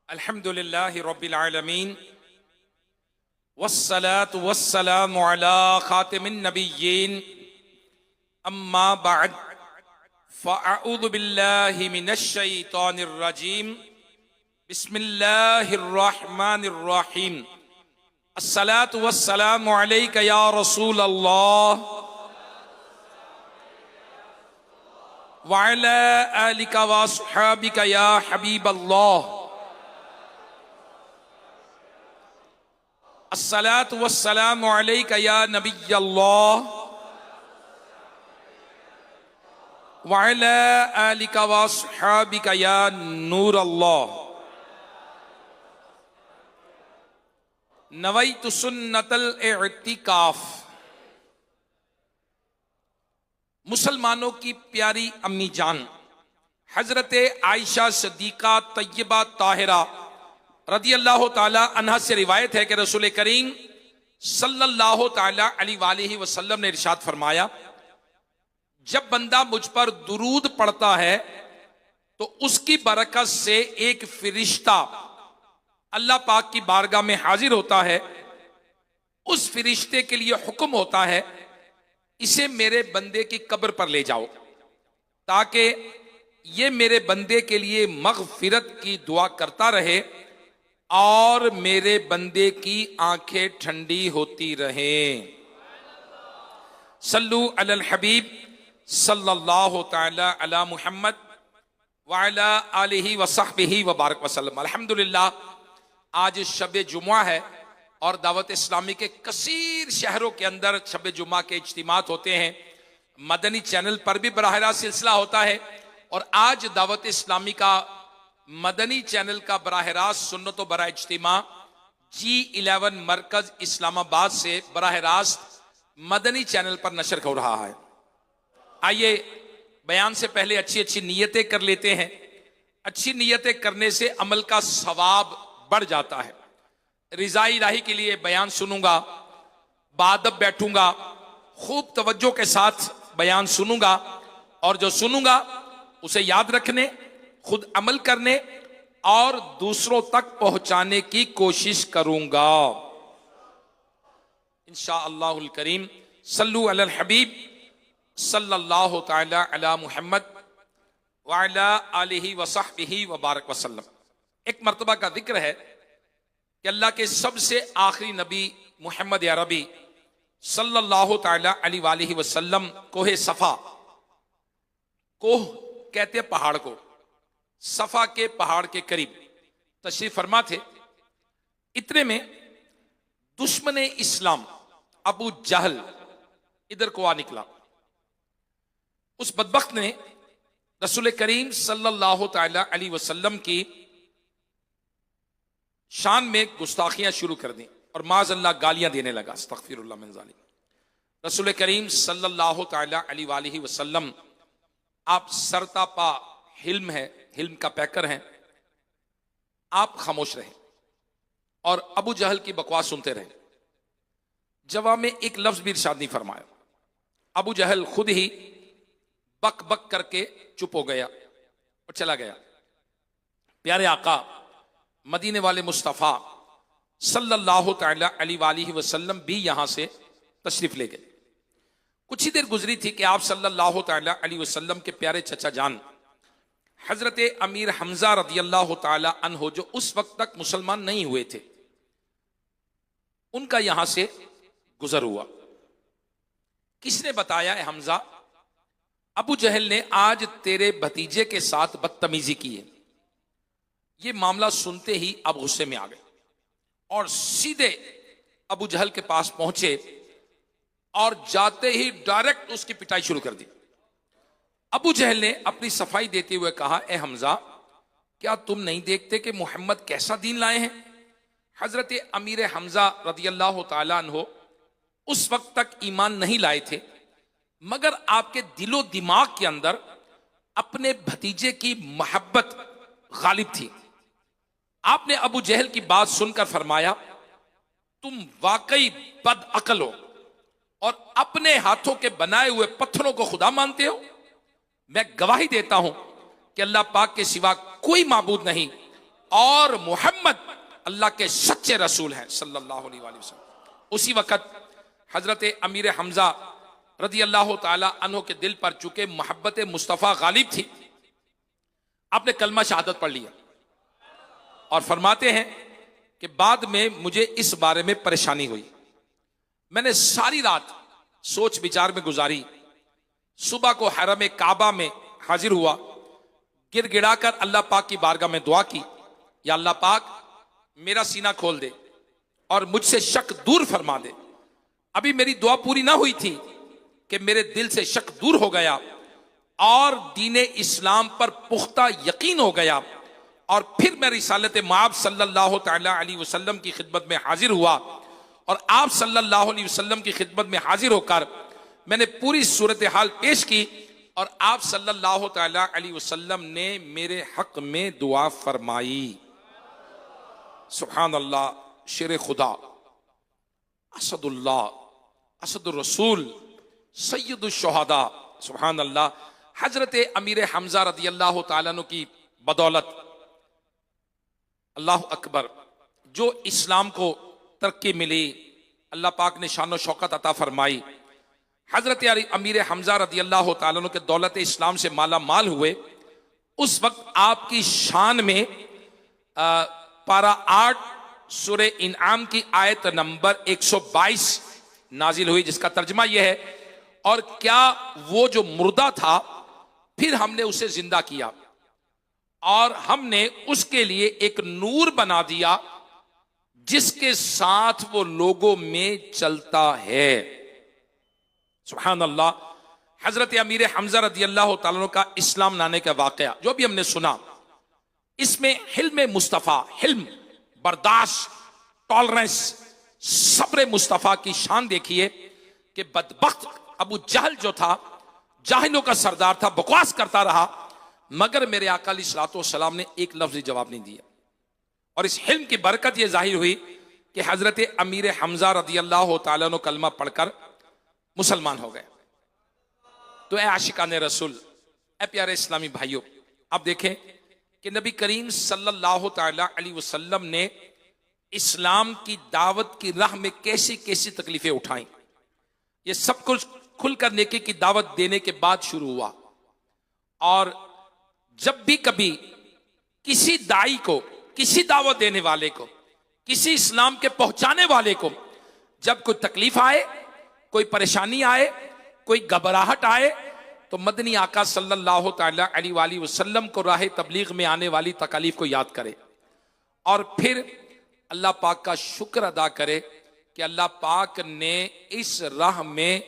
الحمد لله رب العالمين والصلاة والسلام على خاتم النبيين أما بعد فأعوذ بالله من الشيطان الرجيم بسم الله الرحمن الرحيم الصلاة والسلام عليك يا رسول الله وعلى آلك وأصحابك يا حبيب الله الصلاة والسلام عليك يا نبي الله وعلى آلك وأصحابك يا نور الله نويت سنة الاعتکاف۔ مسلمانوں کی پیاری امی جان حضرت عائشہ صدیقہ طیبہ طاہرہ رضی اللہ تعالی عنہ سے روایت ہے کہ رسول کریم صلی اللہ تعالی علیہ وآلہ وسلم نے ارشاد فرمایا، جب بندہ مجھ پر درود پڑھتا ہے تو اس کی برکت سے ایک فرشتہ اللہ پاک کی بارگاہ میں حاضر ہوتا ہے۔ اس فرشتے کے لیے حکم ہوتا ہے، اسے میرے بندے کی قبر پر لے جاؤ تاکہ یہ میرے بندے کے لیے مغفرت کی دعا کرتا رہے اور میرے بندے کی آنکھیں ٹھنڈی ہوتی رہیں۔ صلو علی الحبیب صلی اللہ تعالی علی محمد وعلی آلہ وصحبہ وبارک وسلم۔ الحمدللہ آج شب جمعہ ہے اور دعوت اسلامی کے کثیر شہروں کے اندر شب جمعہ کے اجتماعات ہوتے ہیں۔ مدنی چینل پر بھی براہ راست سلسلہ ہوتا ہے اور آج دعوت اسلامی کا مدنی چینل کا براہ راست سنت و برائے اجتماع G11 مرکز اسلام آباد سے براہ راست مدنی چینل پر نشر ہو رہا ہے۔ آئیے بیان سے پہلے اچھی نیتیں کر لیتے ہیں۔ اچھی نیتیں کرنے سے عمل کا ثواب بڑھ جاتا ہے۔ رضا الہی کے لیے بیان سنوں گا، بادب بیٹھوں گا، خوب توجہ کے ساتھ بیان سنوں گا اور جو سنوں گا اسے یاد رکھنے، خود عمل کرنے اور دوسروں تک پہنچانے کی کوشش کروں گا انشاءاللہ الکریم۔ صلو علی الحبیب صلی اللہ تعالی علی محمد وعلی آلہ وصحبہ وبارک وسلم۔ ایک مرتبہ کا ذکر ہے کہ اللہ کے سب سے آخری نبی محمد عربی صلی اللہ تعالی علیہ وآلہ وسلم کوہ صفا، کوہ کہتے پہاڑ کو، صفا کے پہاڑ کے قریب تشریف فرما تھے۔ اتنے میں دشمن اسلام ابو جہل ادھر کو آ نکلا۔ اس بدبخت نے رسول کریم صلی اللہ تعالی علیہ وسلم کی شان میں گستاخیاں شروع کر دیں اور معاذ اللہ گالیاں دینے لگا، استغفر اللہ من ذالک۔ رسول کریم صلی اللہ تعالی علیہ وآلہ وسلم آپ سرتا پا حلم ہے، حلم کا پیکر ہیں، آپ خاموش رہے اور ابو جہل کی بکواس سنتے رہے۔ جواب میں ایک لفظ بھی ارشاد نہیں فرمایا۔ ابو جہل خود ہی بک بک کر کے چپ ہو گیا اور چلا گیا۔ پیارے آقا مدینے والے مصطفیٰ صلی اللہ تعالی علیہ وآلہ وسلم بھی یہاں سے تشریف لے گئے۔ کچھ ہی دیر گزری تھی کہ آپ صلی اللہ تعالی علیہ وسلم کے پیارے چچا جان حضرت امیر حمزہ رضی اللہ تعالی عنہ جو اس وقت تک مسلمان نہیں ہوئے تھے، ان کا یہاں سے گزر ہوا۔ کس نے بتایا ہے حمزہ؟ ابو جہل نے آج تیرے بھتیجے کے ساتھ بدتمیزی کی ہے۔ یہ معاملہ سنتے ہی اب غصے میں آ گئے اور سیدھے ابو جہل کے پاس پہنچے اور جاتے ہی ڈائریکٹ اس کی پٹائی شروع کر دی۔ ابو جہل نے اپنی صفائی دیتے ہوئے کہا، اے حمزہ کیا تم نہیں دیکھتے کہ محمد کیسا دین لائے ہیں؟ حضرت امیر حمزہ رضی اللہ تعالیٰ عنہ اس وقت تک ایمان نہیں لائے تھے، مگر آپ کے دل و دماغ کے اندر اپنے بھتیجے کی محبت غالب تھی۔ آپ نے ابو جہل کی بات سن کر فرمایا، تم واقعی بد عقل ہو اور اپنے ہاتھوں کے بنائے ہوئے پتھروں کو خدا مانتے ہو۔ میں گواہی دیتا ہوں کہ اللہ پاک کے سوا کوئی معبود نہیں اور محمد اللہ کے سچے رسول ہیں صلی اللہ علیہ وآلہ وسلم۔ اسی وقت حضرت امیر حمزہ رضی اللہ تعالی عنہ کے دل پر چونکہ محبت مصطفیٰ غالب تھی، آپ نے کلمہ شہادت پڑھ لیا اور فرماتے ہیں کہ بعد میں مجھے اس بارے میں پریشانی ہوئی، میں نے ساری رات سوچ بچار میں گزاری، صبح کو حرم کعبہ میں حاضر ہوا، گر گڑا کر اللہ پاک کی بارگاہ میں دعا کی، یا اللہ پاک میرا سینہ کھول دے اور مجھ سے شک دور فرما دے۔ ابھی میری دعا پوری نہ ہوئی تھی کہ میرے دل سے شک دور ہو گیا اور دین اسلام پر پختہ یقین ہو گیا، اور پھر میں رسالت مآب صلی اللہ تعالی علیہ وسلم کی خدمت میں حاضر ہوا، اور آپ صلی اللہ علیہ وسلم کی خدمت میں حاضر ہو کر میں نے پوری صورتحال پیش کی، اور آپ صلی اللہ تعالی علیہ وسلم نے میرے حق میں دعا فرمائی۔ سبحان اللہ، شیر خدا، اسد اللہ، اسد الرسول، سید الشہداء، سبحان اللہ۔ حضرت امیر حمزہ رضی اللہ تعالیٰ عنہ کی بدولت، اللہ اکبر، جو اسلام کو ترقی ملی، اللہ پاک نے شان و شوکت عطا فرمائی، حضرت امیر حمزہ رضی اللہ تعالیٰ عنہ کے دولت اسلام سے مالا مال ہوئے، اس وقت آپ کی شان میں پارہ 8 سورہ انعام کی آیت نمبر 122 نازل ہوئی، جس کا ترجمہ یہ ہے، اور کیا وہ جو مردہ تھا پھر ہم نے اسے زندہ کیا اور ہم نے اس کے لیے ایک نور بنا دیا جس کے ساتھ وہ لوگوں میں چلتا ہے۔ سبحان اللہ۔ حضرت امیر حمزہ رضی اللہ تعالیٰ عنہ کا اسلام لانے کا واقعہ جو بھی ہم نے سنا، اس میں حلم مصطفیٰ، حلم، برداشت، ٹالرنس، صبر مصطفیٰ کی شان دیکھیے کہ بدبخت ابو جہل جو تھا، جاہلوں کا سردار تھا، بکواس کرتا رہا، مگر میرے آقا علیہ الصلوۃ والسلام نے ایک لفظ جواب نہیں دیا، اور اس حلم کی برکت یہ ظاہر ہوئی کہ حضرت امیر حمزہ رضی اللہ تعالیٰ عنہ کلمہ پڑھ کر مسلمان ہو گئے۔ تو اے عاشقان رسول، اے پیارے اسلامی بھائیوں، آپ دیکھیں کہ نبی کریم صلی اللہ تعالی علیہ وسلم نے اسلام کی دعوت کی راہ میں کیسی کیسی تکلیفیں اٹھائیں، یہ سب کچھ کھل کر نیکی کی دعوت دینے کے بعد شروع ہوا۔ اور جب بھی کبھی کسی داعی کو، کسی دعوت دینے والے کو، کسی اسلام کے پہنچانے والے کو جب کوئی تکلیف آئے، کوئی پریشانی آئے، کوئی گھبراہٹ آئے، تو مدنی آقا صلی اللہ تعالی علیہ وآلہ وسلم کو راہ تبلیغ میں آنے والی تکالیف کو یاد کرے اور پھر اللہ پاک کا شکر ادا کرے کہ اللہ پاک نے اس راہ میں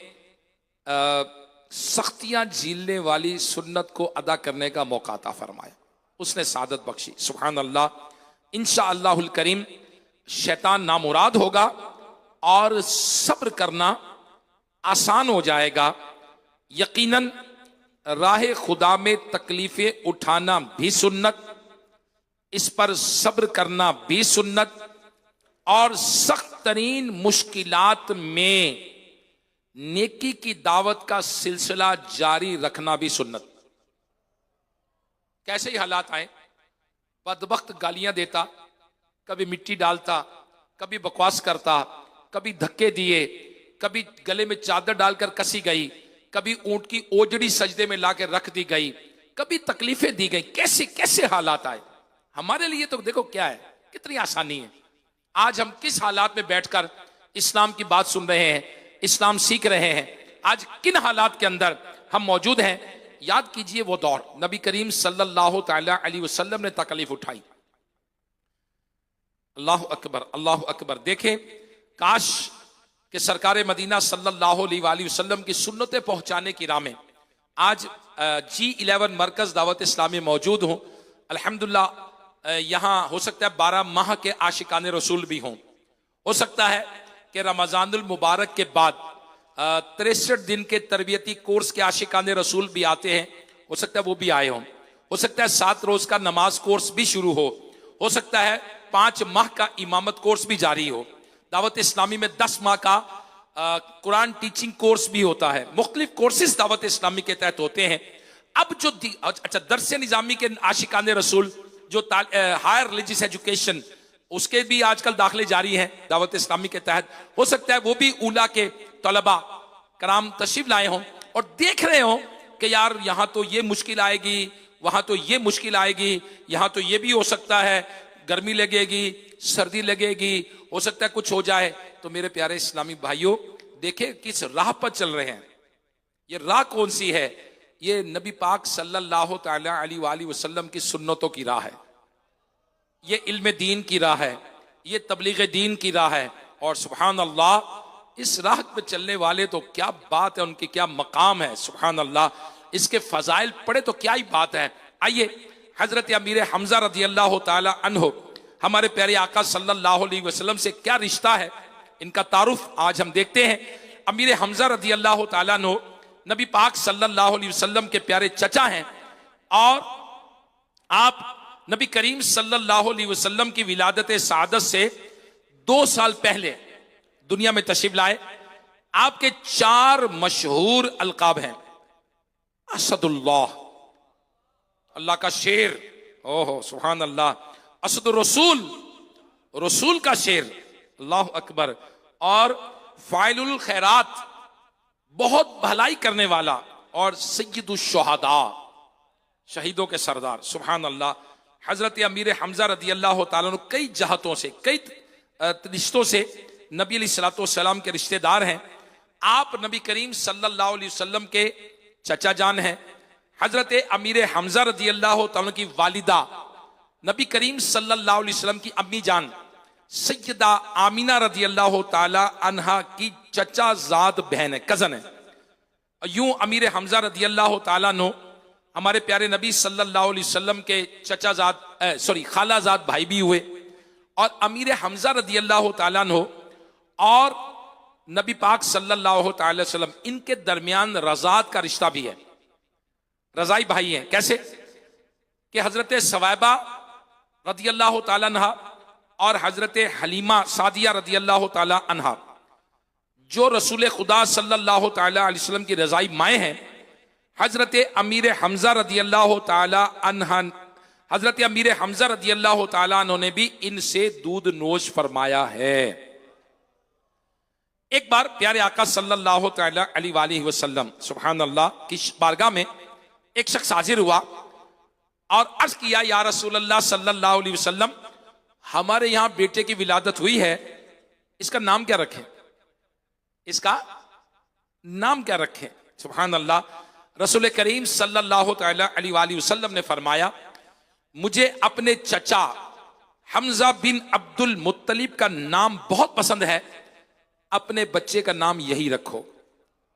سختیاں جھیلنے والی سنت کو ادا کرنے کا موقع عطا فرمایا، اس نے سعادت بخشی۔ سبحان اللہ۔ انشاءاللہ الکریم شیطان نامراد ہوگا اور صبر کرنا آسان ہو جائے گا۔ یقیناً راہ خدا میں تکلیفیں اٹھانا بھی سنت، اس پر صبر کرنا بھی سنت، اور سخت ترین مشکلات میں نیکی کی دعوت کا سلسلہ جاری رکھنا بھی سنت۔ کیسے ہی حالات آئے، بدبخت گالیاں دیتا، کبھی مٹی ڈالتا، کبھی بکواس کرتا، کبھی دھکے دیے، کبھی گلے میں چادر ڈال کر کسی گئی، کبھی اونٹ کی اوجڑی سجدے میں لا کے رکھ دی گئی، کبھی تکلیفیں دی گئی، کیسے کیسے حالات آئے۔ ہمارے لیے تو دیکھو کیا ہے، کتنی آسانی ہے۔ آج ہم کس حالات میں بیٹھ کر اسلام کی بات سن رہے ہیں، اسلام سیکھ رہے ہیں، آج کن حالات کے اندر ہم موجود ہیں۔ یاد کیجئے وہ دور، نبی کریم صلی اللہ تعالی علیہ وسلم نے تکلیف اٹھائی۔ اللہ اکبر، اللہ اکبر۔ دیکھیں کاش کہ سرکار مدینہ صلی اللہ علیہ وآلہ وسلم کی سنتیں پہنچانے کی راہ میں آج G11 مرکز دعوت اسلامی موجود ہوں۔ الحمدللہ یہاں ہو سکتا ہے 12 ماہ کے عاشقان رسول بھی ہوں، ہو سکتا ہے کہ رمضان المبارک کے بعد 63 دن کے تربیتی کورس کے عاشقان رسول بھی آتے ہیں، ہو سکتا ہے وہ بھی آئے ہوں، ہو سکتا ہے 7 روز کا نماز کورس بھی شروع ہو سکتا ہے 5 ماہ کا امامت کورس بھی جاری ہو، دعوت اسلامی میں 10 ماہ کا قرآن ٹیچنگ کورس بھی ہوتا ہے، مختلف کورسز دعوت اسلامی کے تحت ہوتے ہیں۔ اب جو درس نظامی کے عاشقان رسول جو ہائر ریلیجیس ایجوکیشن اس کے بھی آج کل داخلے جاری ہیں دعوت اسلامی کے تحت، ہو سکتا ہے وہ بھی اولا کے طلباء کرام تشریف لائے ہوں اور دیکھ رہے ہوں کہ یار یہاں تو یہ مشکل آئے گی، وہاں تو یہ مشکل آئے گی، یہاں تو یہ بھی ہو سکتا ہے، گرمی لگے گی، سردی لگے گی، ہو سکتا ہے کچھ ہو جائے۔ تو میرے پیارے اسلامی بھائیوں، دیکھیں کس راہ پر چل رہے ہیں، یہ راہ کون سی ہے؟ یہ نبی پاک صلی اللہ تعالی علیہ وآلہ وسلم کی سنتوں کی راہ ہے، یہ علم دین کی راہ ہے، یہ تبلیغ دین کی راہ ہے۔ اور سبحان اللہ، اس راہ پہ چلنے والے تو کیا بات ہے، ان کی کیا مقام ہے، سبحان اللہ، اس کے فضائل پڑھے تو کیا ہی بات ہے۔ آئیے حضرت امیر حمزہ رضی اللہ تعالی عنہ، ہمارے پیارے آقا صلی اللہ علیہ وسلم سے کیا رشتہ ہے، ان کا تعارف آج ہم دیکھتے ہیں۔ امیر حمزہ رضی اللہ تعالیٰ عنہ نبی پاک صلی اللہ علیہ وسلم کے پیارے چچا ہیں، اور آپ نبی کریم صلی اللہ علیہ وسلم کی ولادت سعادت سے 2 سال پہلے دنیا میں تشریف لائے۔ آپ کے 4 مشہور القاب ہیں: اسد اللہ، اللہ کا شیر، اوہ سبحان اللہ، اسد الرسول، رسول کا شیر، اللہ اکبر، اور فاعل الخیرات، بہت بھلائی کرنے والا، اور سید الشہداء، شہیدوں کے سردار، سبحان اللہ۔ حضرت امیر حمزہ رضی اللہ تعالیٰ عنہ کئی جہتوں سے، کئی رشتوں سے نبی علیہ الصلوۃ والسلام کے رشتہ دار ہیں۔ آپ نبی کریم صلی اللہ علیہ وسلم کے چچا جان ہیں۔ حضرت امیر حمزہ رضی اللہ تعالیٰ کی والدہ نبی کریم صلی اللہ علیہ وسلم کی امی جان سیدہ آمینہ رضی اللہ تعالی عنہا کی چچا زاد بہن ہے، کزن ہے۔ یوں امیر حمزہ رضی اللہ تعالیٰ عنہ ہمارے پیارے نبی صلی اللہ علیہ وسلم کے چچا زاد خالہ زاد بھائی بھی ہوئے، اور امیر حمزہ رضی اللہ تعالیٰ عنہ اور نبی پاک صلی اللہ تعالی وسلم، ان کے درمیان رضاعت کا رشتہ بھی ہے، رضائی بھائی ہیں۔ کیسے کہ حضرت ثویبہ رضی اللہ تعالیٰ عنہ اور حضرت حلیمہ سعدیہ رضی اللہ تعالیٰ عنہ، جو رسول خدا صلی اللہ تعالیٰ علیہ وسلم کی رضائی مائیں ہیں، حضرت امیر حمزہ رضی اللہ تعالیٰ عنہ، حضرت امیر حمزہ رضی اللہ تعالیٰ عنہ نے بھی ان سے دودھ نوش فرمایا ہے۔ ایک بار پیارے آقا صلی اللہ تعالیٰ علیہ وآلہ وسلم سبحان اللہ کی بارگاہ میں ایک شخص حاضر ہوا اور عرض کیا، یا رسول اللہ صلی اللہ علیہ وسلم، ہمارے یہاں بیٹے کی ولادت ہوئی ہے، اس کا نام کیا رکھیں؟ اس کا نام کیا رکھیں؟ سبحان اللہ۔ رسول کریم صلی اللہ تعالی علیہ وآلہ وسلم نے فرمایا، مجھے اپنے چچا حمزہ بن عبد المطلب کا نام بہت پسند ہے، اپنے بچے کا نام یہی رکھو۔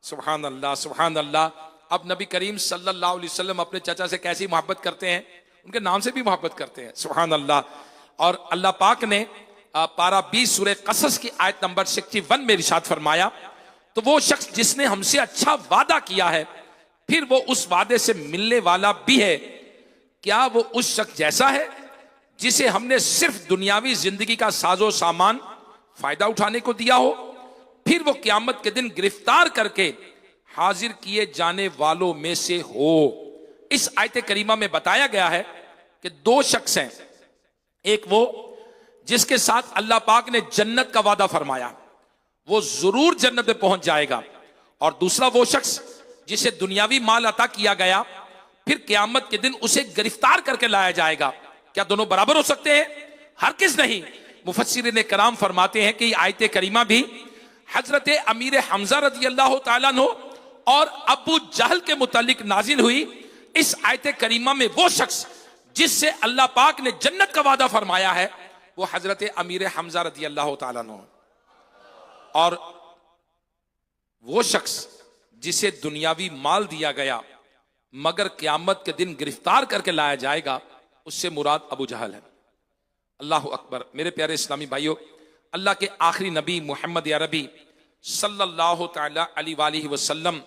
سبحان اللہ، سبحان اللہ۔ اب نبی کریم صلی اللہ علیہ وسلم اپنے چچا سے کیسی محبت کرتے ہیں، ان کے نام سے بھی محبت کرتے ہیں، سبحان اللہ۔ اور اللہ پاک نے پارہ 20 سورہ قصص کی آیت نمبر 61 میں ارشاد فرمایا، تو وہ شخص جس نے ہم سے اچھا وعدہ کیا ہے، پھر وہ اس وعدے سے ملنے والا بھی ہے، کیا وہ اس شخص جیسا ہے جسے ہم نے صرف دنیاوی زندگی کا ساز و سامان فائدہ اٹھانے کو دیا ہو، پھر وہ قیامت کے دن گرفتار کر کے حاضر کیے جانے والوں میں سے ہو۔ اس آیت کریمہ میں بتایا گیا ہے کہ 2 شخص ہیں، ایک وہ جس کے ساتھ اللہ پاک نے جنت کا وعدہ فرمایا، وہ ضرور جنت میں پہنچ جائے گا، اور دوسرا وہ شخص جسے دنیاوی مال عطا کیا گیا، پھر قیامت کے دن اسے گرفتار کر کے لایا جائے گا۔ کیا دونوں برابر ہو سکتے ہیں؟ ہرگز نہیں۔ مفسرین کرام فرماتے ہیں کہ یہ آیت کریمہ بھی حضرت امیر حمزہ رضی اللہ تعالیٰ عنہ اور ابو جہل کے متعلق نازل ہوئی۔ اس آیت کریمہ میں وہ شخص جس سے اللہ پاک نے جنت کا وعدہ فرمایا ہے، وہ حضرت امیر حمزہ رضی اللہ تعالیٰ عنہ، اور وہ شخص جسے دنیاوی مال دیا گیا مگر قیامت کے دن گرفتار کر کے لایا جائے گا، اس سے مراد ابو جہل ہے۔ اللہ اکبر۔ میرے پیارے اسلامی بھائیوں، اللہ کے آخری نبی محمد عربی صلی اللہ تعالی علیہ وآلہ وسلم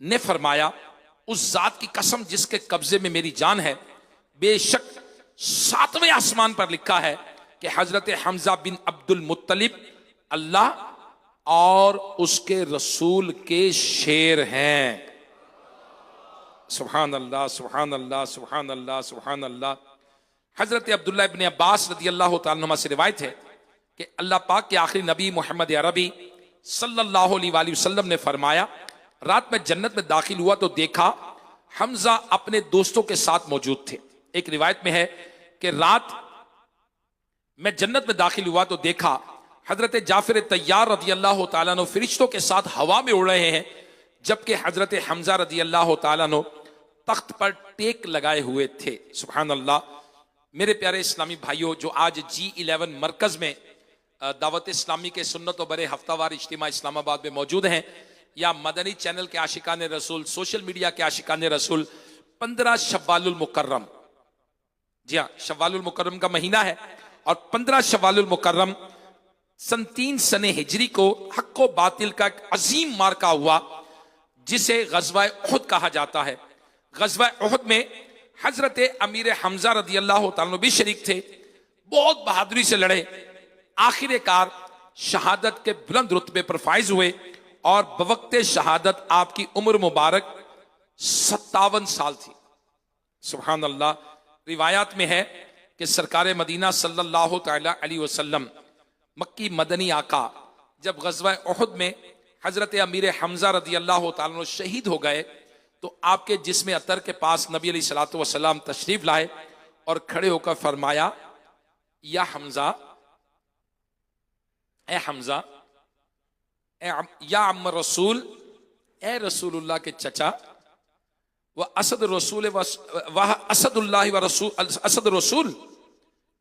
نے فرمایا، اس ذات کی قسم جس کے قبضے میں میری جان ہے، بے شک 7ویں آسمان پر لکھا ہے کہ حضرت حمزہ بن عبد المطلب اللہ اور اس کے رسول کے شیر ہیں۔ سبحان اللہ، سبحان اللہ، سبحان اللہ، سبحان اللہ۔ حضرت عبداللہ ابن عباس رضی اللہ تعالیٰ عنہ سے روایت ہے کہ اللہ پاک کے آخری نبی محمد عربی صلی اللہ علیہ وآلہ وسلم نے فرمایا، رات میں جنت میں داخل ہوا تو دیکھا حمزہ اپنے دوستوں کے ساتھ موجود تھے۔ ایک روایت میں ہے کہ رات میں جنت میں داخل ہوا تو دیکھا حضرت جعفر طیار رضی اللہ تعالیٰ عنہ فرشتوں کے ساتھ ہوا میں اڑ رہے ہیں، جبکہ حضرت حمزہ رضی اللہ تعالیٰ عنہ تخت پر ٹیک لگائے ہوئے تھے۔ سبحان اللہ۔ میرے پیارے اسلامی بھائیوں، جو آج G11 مرکز میں دعوت اسلامی کے سنت و برے ہفتہ وار اجتماع اسلام آباد میں موجود ہیں، یا مدنی چینل کے عاشقان رسول، سوشل میڈیا کے عاشقان رسول، 15 شوال المکرم، جی ہاں شوال المکرم کا مہینہ ہے، اور 15 شوال المکرم سن 3 سن ہجری کو حق و باطل کا ایک عظیم مارکا ہوا جسے غزوہ احد کہا جاتا ہے۔ غزوہ احد میں حضرت امیر حمزہ رضی اللہ تعالیٰ عنہ بھی شریک تھے، بہت بہادری سے لڑے، آخر کار شہادت کے بلند رتبے پر فائز ہوئے، اور بوقت شہادت آپ کی عمر مبارک 57 سال تھی۔ سبحان اللہ۔ روایات میں ہے کہ سرکار مدینہ صلی اللہ تعالی علیہ وسلم، مکی مدنی آقا، جب غزوہ احد میں حضرت امیر حمزہ رضی اللہ تعالیٰ عنہ شہید ہو گئے تو آپ کے جسم اطہر کے پاس نبی علیہ الصلوۃ والسلام تشریف لائے اور کھڑے ہو کر فرمایا، یا حمزہ، اے حمزہ، یا عم رسول، اے رسول اللہ کے چچا، وہ اسد رسول وہ اسد اللہ و رسول، اسد رسول،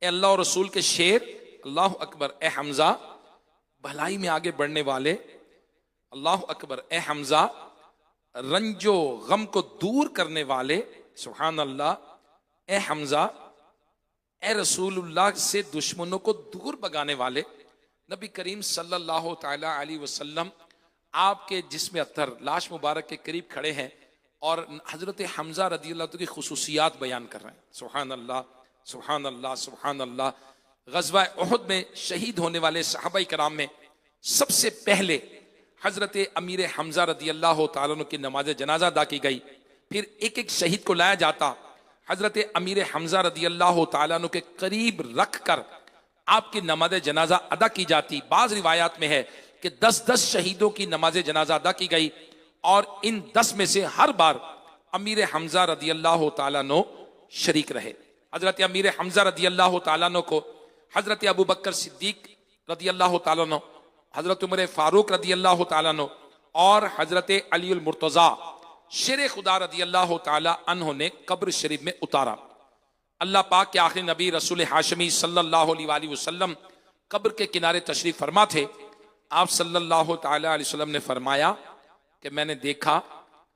اے اللہ اور رسول کے شیر، اللہ اکبر، اے حمزہ بھلائی میں آگے بڑھنے والے، اللہ اکبر، اے حمزہ رنج و غم کو دور کرنے والے، سبحان اللہ، اے حمزہ، اے رسول اللہ سے دشمنوں کو دور بگانے والے۔ نبی کریم صلی اللہ تعالی علیہ وسلم آپ کے جسم اطہر، لاش مبارک کے قریب کھڑے ہیں اور حضرت حمزہ رضی اللہ عنہ کی خصوصیات بیان کر رہے ہیں۔ سبحان اللہ، سبحان اللہ، سبحان اللہ۔ غزوہ احد میں شہید ہونے والے صحابہ کرام میں سب سے پہلے حضرت امیر حمزہ رضی اللہ تعالیٰ عنہ کی نماز جنازہ ادا کی گئی، پھر ایک ایک شہید کو لایا جاتا، حضرت امیر حمزہ رضی اللہ تعالیٰ عنہ کے قریب رکھ کر آپ کی نماز جنازہ ادا کی جاتی۔ بعض روایات میں ہے کہ 10 شہیدوں کی نماز جنازہ ادا کی گئی، اور ان 10 میں سے ہر بار امیر حمزہ رضی اللہ تعالیٰ عنہ شریک رہے۔ حضرت امیر حمزہ رضی اللہ تعالیٰ عنہ کو حضرت ابو بکر صدیق رضی اللہ تعالیٰ عنہ، حضرت عمر فاروق رضی اللہ تعالیٰ عنہ، اور حضرت علی المرتضیٰ شیر خدا رضی اللہ تعالیٰ عنہ نے قبر شریف میں اتارا۔ اللہ پاک کے آخری نبی رسول ہاشمی صلی اللہ علیہ وآلہ وسلم قبر کے کنارے تشریف فرما تھے۔ آپ صلی اللہ تعالی علیہ وسلم نے فرمایا کہ میں نے دیکھا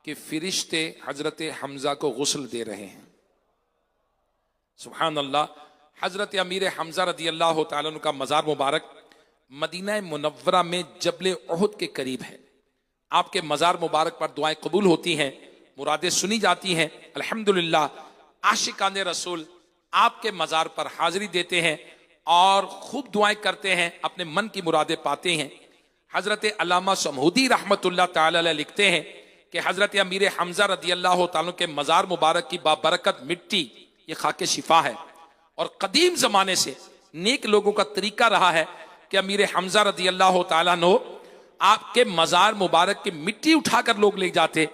کہ فرشتے حضرت حمزہ کو غسل دے رہے ہیں۔ سبحان اللہ۔ حضرت امیر حمزہ رضی اللہ تعالیٰ عنہ کا مزار مبارک مدینہ منورہ میں جبل احد کے قریب ہے۔ آپ کے مزار مبارک پر دعائیں قبول ہوتی ہیں، مرادیں سنی جاتی ہیں۔ الحمدللہ عاشقان رسول آپ کے مزار پر حاضری دیتے ہیں اور خوب دعائیں کرتے ہیں، اپنے من کی مرادیں پاتے ہیں۔ حضرت علامہ سمہودی رحمت اللہ تعالی علیہ لکھتے ہیں کہ حضرت امیر حمزہ رضی اللہ تعالیٰ کے مزار مبارک کی بابرکت مٹی یہ خاک شفا ہے، اور قدیم زمانے سے نیک لوگوں کا طریقہ رہا ہے کہ امیر حمزہ رضی اللہ تعالیٰ عنہ آپ کے مزار مبارک کی مٹی اٹھا کر لوگ لے جاتے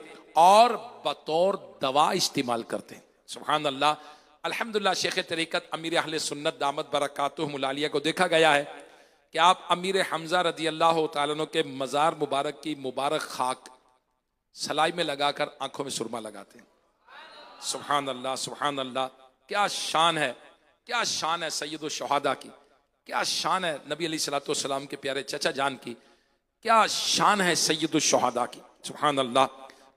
اور بطور دوا استعمال کرتے۔ سبحان اللہ۔ الحمدللہ شیخ طریقت امیر اہل سنت دامت برکاتہم العالیہ کو دیکھا گیا ہے کہ آپ امیر حمزہ رضی اللہ تعالیٰ عنہ کے مزار مبارک کی مبارک خاک سلائی میں لگا کر آنکھوں میں سرما لگاتے ہیں۔ سبحان اللہ، سبحان اللہ۔ کیا شان ہے، کیا شان ہے سید الشہداء کی، کیا شان ہے نبی علیہ الصلوۃ والسلام کے پیارے چچا جان کی، کیا شان ہے سید الشہداء کی۔ سبحان اللہ۔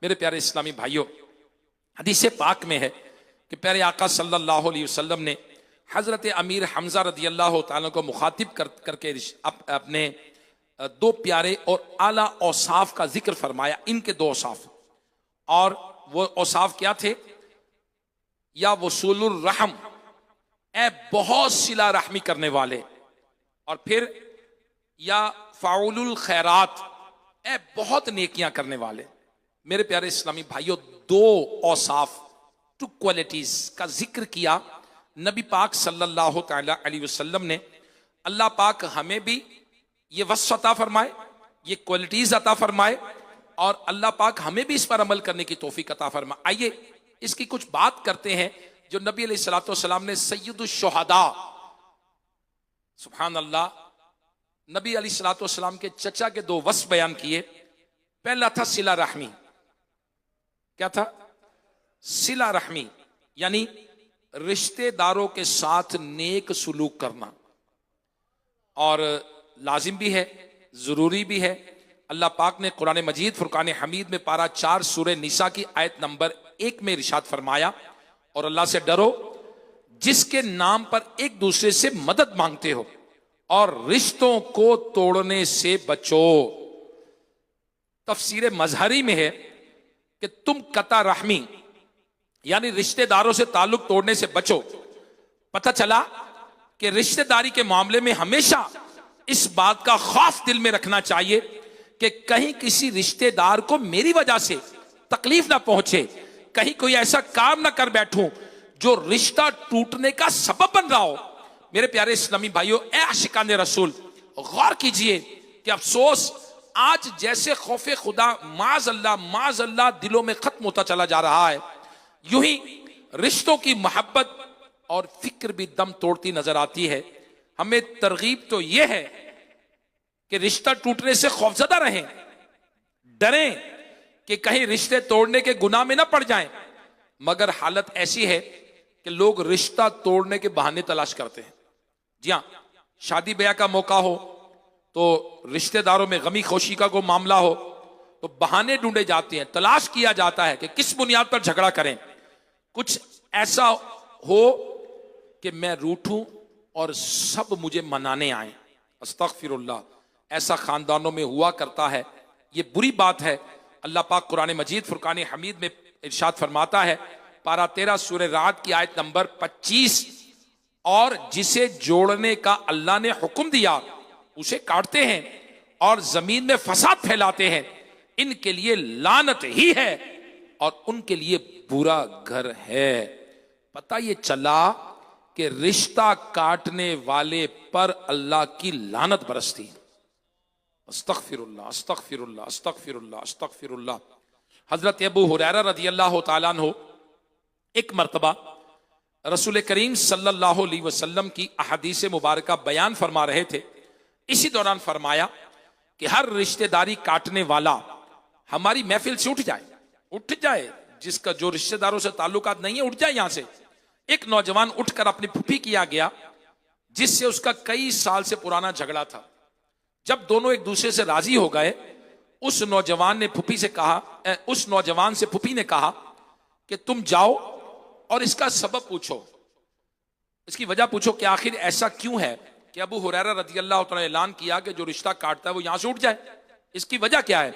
میرے پیارے اسلامی بھائیوں، حدیث پاک میں ہے کہ پیارے آقا صلی اللہ علیہ وسلم نے حضرت امیر حمزہ رضی اللہ تعالیٰ کو مخاطب کر کے اپنے 2 پیارے اور اعلیٰ اوصاف کا ذکر فرمایا۔ ان کے 2 اوصاف، اور وہ اوصاف کیا تھے؟ یا وصول الرحم، اے بہت صلہ رحمی کرنے والے، اور پھر یا فاعل الخیرات، اے بہت نیکیاں کرنے والے۔ میرے پیارے اسلامی بھائیوں، 2 اوصاف، 2 کوالٹیز کا ذکر کیا نبی پاک صلی اللہ تعالی علیہ وسلم نے اللہ پاک ہمیں بھی یہ وصف عطا فرمائے، یہ کوالٹیز عطا فرمائے، اور اللہ پاک ہمیں بھی اس پر عمل کرنے کی توفیق عطا فرمائے۔ آئیے اس کی کچھ بات کرتے ہیں جو نبی علیہ الصلوۃ والسلام نے سید الشہداء، سبحان اللہ، نبی علیہ الصلوۃ والسلام کے چچا کے دو وصف بیان کیے۔ پہلا تھا صلہ رحمی۔ کیا تھا؟ صلہ رحمی، یعنی رشتے داروں کے ساتھ نیک سلوک کرنا، اور لازم بھی ہے، ضروری بھی ہے۔ اللہ پاک نے قرآن مجید فرقان حمید میں پارہ 4 سورہ نساء کی آیت نمبر 1 میں ارشاد فرمایا، اور اللہ سے ڈرو جس کے نام پر ایک دوسرے سے مدد مانگتے ہو، اور رشتوں کو توڑنے سے بچو۔ تفسیر مظہری میں ہے کہ تم قطع رحمی یعنی رشتہ داروں سے تعلق توڑنے سے بچو۔ پتہ چلا کہ رشتہ داری کے معاملے میں ہمیشہ اس بات کا خوف دل میں رکھنا چاہیے کہ کہیں کسی رشتہ دار کو میری وجہ سے تکلیف نہ پہنچے، کہیں کوئی ایسا کام نہ کر بیٹھوں جو رشتہ ٹوٹنے کا سبب بن رہا ہو۔ میرے پیارے اسلامی بھائیوں، اے عاشقان رسول، غور کیجئے کہ افسوس آج جیسے خوف خدا معاذ اللہ دلوں میں ختم ہوتا چلا جا رہا ہے، یوں ہی رشتوں کی محبت اور فکر بھی دم توڑتی نظر آتی ہے۔ ہمیں ترغیب تو یہ ہے کہ رشتہ ٹوٹنے سے خوفزدہ رہیں، ڈریں کہ کہیں رشتے توڑنے کے گناہ میں نہ پڑ جائیں، مگر حالت ایسی ہے کہ لوگ رشتہ توڑنے کے بہانے تلاش کرتے ہیں۔ جی ہاں، شادی بیاہ کا موقع ہو تو رشتہ داروں میں غمی خوشی کا کوئی معاملہ ہو تو بہانے ڈھونڈے جاتے ہیں، تلاش کیا جاتا ہے کہ کس بنیاد پر جھگڑا کریں۔ کچھ ایسا ہو کہ میں روٹھوں اور سب مجھے منانے آئیں، استغفر اللہ، ایسا خاندانوں میں ہوا کرتا ہے، یہ بری بات ہے۔ اللہ پاک قرآن مجید فرقان حمید میں ارشاد فرماتا ہے، پارہ 13 سورہ رعد کی آیت نمبر 25، اور جسے جوڑنے کا اللہ نے حکم دیا اسے کاٹتے ہیں اور زمین میں فساد پھیلاتے ہیں، ان کے لیے لعنت ہی ہے اور ان کے لیے برا گھر ہے۔ پتہ یہ چلا کہ رشتہ کاٹنے والے پر اللہ کی لعنت برستی ہے۔ استغفر اللہ، استغفر اللہ، استغفر اللہ، استغفر اللہ۔ حضرت ابو ہریرہ رضی اللہ تعالیٰ عنہ ایک مرتبہ رسول کریم صلی اللہ علیہ وسلم کی احادیث مبارکہ بیان فرما رہے تھے۔ اسی دوران فرمایا کہ ہر رشتہ داری کاٹنے والا ہماری محفل سے اٹھ جائے، جس کا جو رشتہ داروں سے تعلقات نہیں ہے اٹھ جائے یہاں سے۔ ایک نوجوان اٹھ کر اپنی پھوپھی کی یہاں گیا جس سے اس کا کئی سال سے پرانا جھگڑا تھا۔ جب دونوں ایک دوسرے سے راضی ہو گئے، اس نوجوان سے پھوپھی نے کہا کہ تم جاؤ اور اس کا سبب پوچھو، اس کی وجہ پوچھو کہ آخر ایسا کیوں ہے کہ ابو ہریرہ رضی اللہ تعالیٰ اعلان کیا کہ جو رشتہ کاٹتا ہے وہ یہاں سے اٹھ جائے، اس کی وجہ کیا ہے؟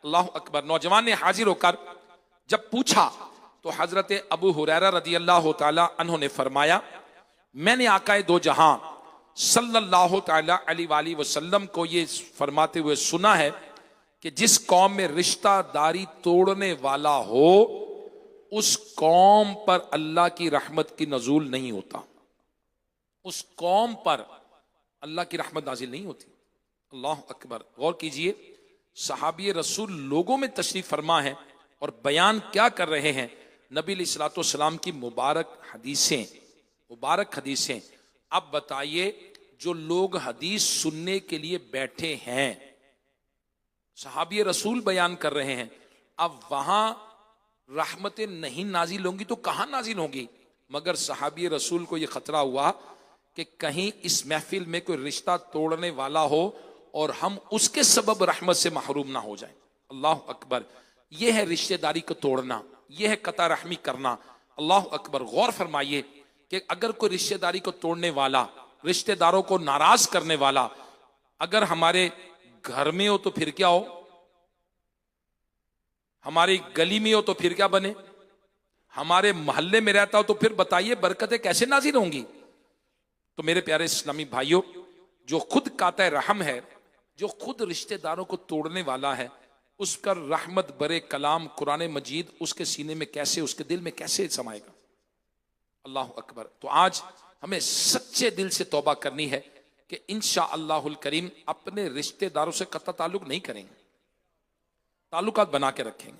اللہ اکبر۔ نوجوان نے حاضر ہو کر جب پوچھا تو حضرت ابو ہریرہ رضی اللہ تعالیٰ عنہ نے فرمایا، میں نے آقائے دو جہاں صلی اللہ تعالیٰ علیہ وآلہ وسلم کو یہ فرماتے ہوئے سنا ہے کہ جس قوم میں رشتہ داری توڑنے والا ہو اس قوم پر اللہ کی رحمت کی نزول نہیں ہوتا، اس قوم پر اللہ کی رحمت نازل نہیں ہوتی۔ اللہ اکبر۔ غور کیجئے، صحابی رسول لوگوں میں تشریف فرما ہے اور بیان کیا کر رہے ہیں؟ نبی علیہ الصلوۃ والسلام کی مبارک حدیثیں۔ اب بتائیے، جو لوگ حدیث سننے کے لیے بیٹھے ہیں، صحابی رسول بیان کر رہے ہیں، اب وہاں رحمتیں نہیں نازل ہوں گی تو کہاں نازل ہوں گی؟ مگر صحابی رسول کو یہ خطرہ ہوا کہ کہیں اس محفل میں کوئی رشتہ توڑنے والا ہو اور ہم اس کے سبب رحمت سے محروم نہ ہو جائیں۔ اللہ اکبر۔ یہ ہے رشتہ داری کو توڑنا، یہ ہے قطع رحمی کرنا۔ اللہ اکبر۔ غور فرمائیے کہ اگر کوئی رشتہ داری کو توڑنے والا، رشتہ داروں کو ناراض کرنے والا اگر ہمارے گھر میں ہو تو پھر کیا ہو، ہماری گلی میں ہو تو پھر کیا بنے، ہمارے محلے میں رہتا ہو تو پھر بتائیے برکتیں کیسے نازل ہوں گی؟ تو میرے پیارے اسلامی بھائیوں، جو خود قاطع رحم ہے، جو خود رشتہ داروں کو توڑنے والا ہے، اس پر رحمت برے کلام قرآن مجید اس کے سینے میں کیسے، اس کے دل میں کیسے سمائے گا؟ اللہ اکبر. تو آج ہمیں سچے دل سے توبہ کرنی ہے کہ انشاءاللہ الکریم اپنے رشتہ داروں سے قطع تعلق نہیں کریں گے، تعلقات بنا کے رکھیں گے.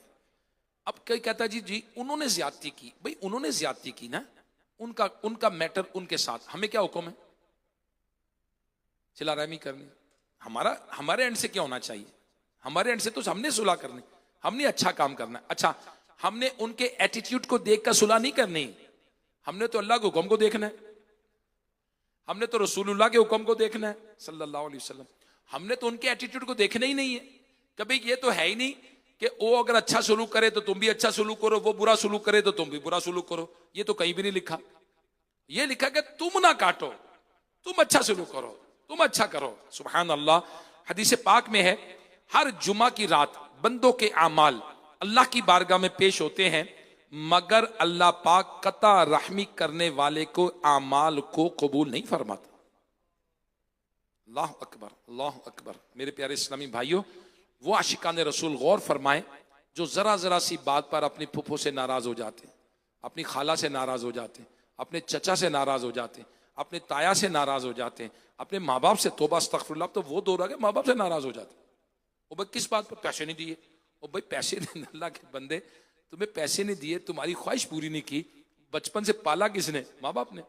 اب کوئی کہتا ہے جی انہوں نے زیادتی کی. بھئی انہوں نے زیادتی کی نا، ان کا میٹر ان کے ساتھ، ہمیں کیا حکم ہے؟ صلہ رحمی کرنی. ہمارے اینڈ سے کیا ہونا چاہیے؟ ہمارے اینڈ سے تو ہم نے صلح کرنی، ہم نے اچھا کام کرنا ہے. اچھا، ہم نے ان کے ایٹیٹیوڈ کو دیکھ کر صلح نہیں کرنی، ہم نے تو اللہ کے حکم کو دیکھنا ہے، ہم نے تو رسول اللہ کے حکم کو دیکھنا ہے صلی اللہ علیہ وسلم. ہم نے تو ان کے ایٹیٹیوڈ کو دیکھنا ہی نہیں ہے. کبھی یہ تو ہے ہی نہیں کہ وہ اگر اچھا سلوک کرے تو تم بھی اچھا سلوک کرو، وہ برا سلوک کرے تو تم بھی برا سلوک کرو. یہ تو کہیں بھی نہیں لکھا. یہ لکھا کہ تم نہ کاٹو، تم اچھا سلوک کرو، تم اچھا کرو. سبحان اللہ. حدیث پاک میں ہے ہر جمعہ کی رات بندوں کے اعمال اللہ کی بارگاہ میں پیش ہوتے ہیں، مگر اللہ پاک قطع رحمی کرنے والے کو اعمال کو قبول نہیں فرماتا. اللہ اکبر، اللہ اکبر. میرے پیارے اسلامی بھائیوں، وہ عاشقان رسول غور فرمائیں جو ذرا ذرا سی بات پر اپنی پھپھو سے ناراض ہو جاتے ہیں، اپنی خالہ سے ناراض ہو جاتے ہیں، اپنے چچا سے ناراض ہو جاتے ہیں، اپنے تایا سے ناراض ہو جاتے ہیں، اپنے ماں باپ سے. توبہ استغفر اللہ. تو وہ دو رہا کہ ماں باپ سے ناراض ہو جاتے ہیں. وہ بھائی کس بات پر؟ پیسے نہیں دیے. وہ بھائی پیسے نہیں، اللہ کے بندے تمہیں پیسے نہیں دیے، تمہاری خواہش پوری نہیں کی. بچپن سے پالا کس نے؟ ماں باپ نے.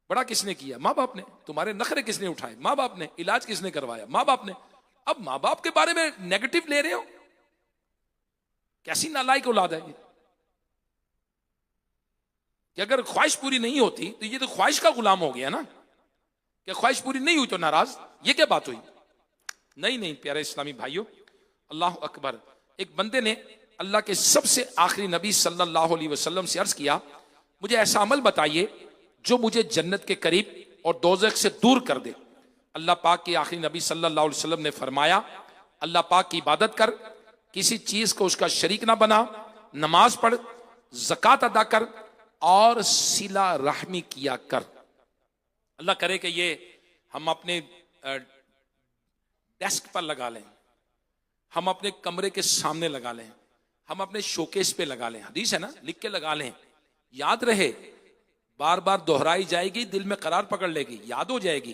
بڑا کس نے کیا؟ ماں باپ نے. تمہارے نخرے کس نے اٹھائے؟ ماں باپ نے. علاج کس نے کروایا؟ ماں باپ نے. اب ماں باپ کے بارے میں نیگیٹو لے رہے ہو؟ کیسی نالائق اولاد ہے یہ کہ اگر خواہش پوری نہیں ہوتی تو یہ تو خواہش کا غلام ہو گیا نا، کہ خواہش پوری نہیں ہوئی تو ناراض. یہ کیا بات ہوئی؟ نہیں پیارے اسلامی بھائیوں، اللہ اکبر. ایک بندے نے اللہ کے سب سے آخری نبی صلی اللہ علیہ وسلم سے عرض کیا مجھے ایسا عمل بتائیے جو مجھے جنت کے قریب اور دوزخ سے دور کر دے. اللہ پاک کے آخری نبی صلی اللہ علیہ وسلم نے فرمایا اللہ پاک کی عبادت کر، کسی چیز کو اس کا شریک نہ بنا، نماز پڑھ، زکوٰۃ ادا کر اور صلہ رحمی کیا کر. اللہ کرے کہ یہ ہم اپنے ڈیسک پر لگا لیں، ہم اپنے کمرے کے سامنے لگا لیں، ہم اپنے شوکیس پہ لگا لیں. حدیث ہے نا، لکھ کے لگا لیں، یاد رہے. بار بار دہرائی جائے گی، دل میں قرار پکڑ لے گی، یاد ہو جائے گی.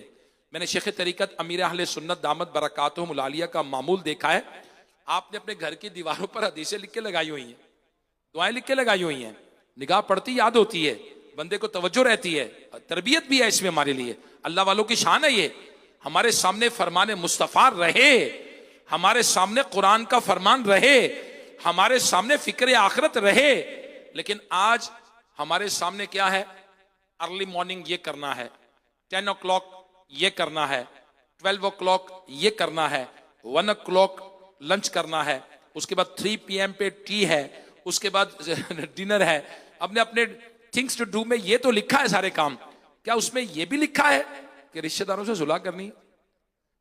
میں نے شیخ طریقت امیر اہل سنت دامت برکاتہم العالیہ کا معمول دیکھا ہے. آپ نے اپنے گھر کی دیواروں پر حدیثیں لکھ کے لگائی ہوئی ہیں، دعائیں لکھ کے لگائی ہوئی ہیں. نگاہ پڑتی یاد ہوتی ہے، بندے کو توجہ رہتی ہے، تربیت بھی ہے اس میں ہمارے لیے. اللہ والوں کی شان ہے یہ. ہمارے سامنے فرمان مصطفیٰ رہے، ہمارے سامنے قرآن کا فرمان رہے، ہمارے سامنے فکر آخرت رہے. لیکن آج ہمارے سامنے کیا ہے؟ ارلی مارننگ یہ کرنا ہے، 10 o'clock یہ کرنا ہے، 12 o'clock یہ کرنا ہے، 1 o'clock لنچ کرنا ہے، اس کے بعد 3 PM پہ ٹی ہے، اس کے بعد ڈنر ہے. اپنے تھنگس ٹو ڈو میں یہ تو لکھا ہے سارے کام. کیا اس میں یہ بھی لکھا ہے کہ رشتہ داروں سے صلح کرنی ہے؟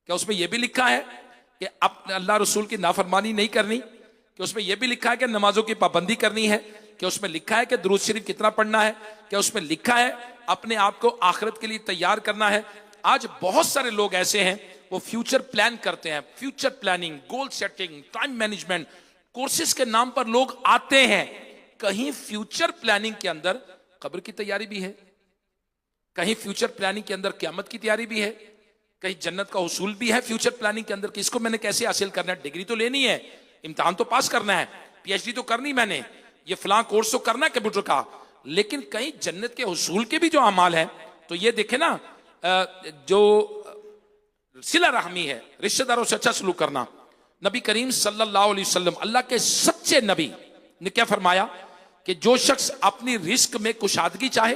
کیا اس میں یہ بھی لکھا ہے کہ اللہ رسول کی نافرمانی نہیں کرنی؟ کہ اس میں یہ بھی لکھا ہے کہ نمازوں کی پابندی کرنی ہے؟ کہ اس میں لکھا ہے کہ درود شریف کتنا پڑھنا ہے؟ کیا اس میں لکھا ہے اپنے آپ کو آخرت کے لیے تیار کرنا ہے؟ آج بہت سارے لوگ ایسے ہیں وہ فیوچر پلان کرتے ہیں، future planning, goal setting, time management courses کے نام پر لوگ آتے ہیں. کہیں فیوچر پلاننگ کے اندر قبر کی تیاری بھی ہے، کہیں فیوچر پلاننگ کے اندر قیامت کی تیاری بھی ہے، کہیں جنت کا حصول بھی ہے فیوچر پلاننگ کے اندر کہ اس کو میں نے کیسے حاصل کرنا ہے. ڈگری تو لینی ہے، امتحان تو پاس کرنا ہے، PhD تو کرنی میں نے، یہ فلاں کورس تو کرنا ہے کمپیوٹر کا. لیکن کہیں جنت کے حصول کے بھی جو اعمال ہیں تو یہ دیکھیں نا، جو صلہ رحمی ہے، رشتہ داروں سے اچھا سلوک کرنا. نبی کریم صلی اللہ علیہ وسلم اللہ کے سچے نبی نے کیا فرمایا کہ جو شخص اپنی رزق میں کشادگی چاہے،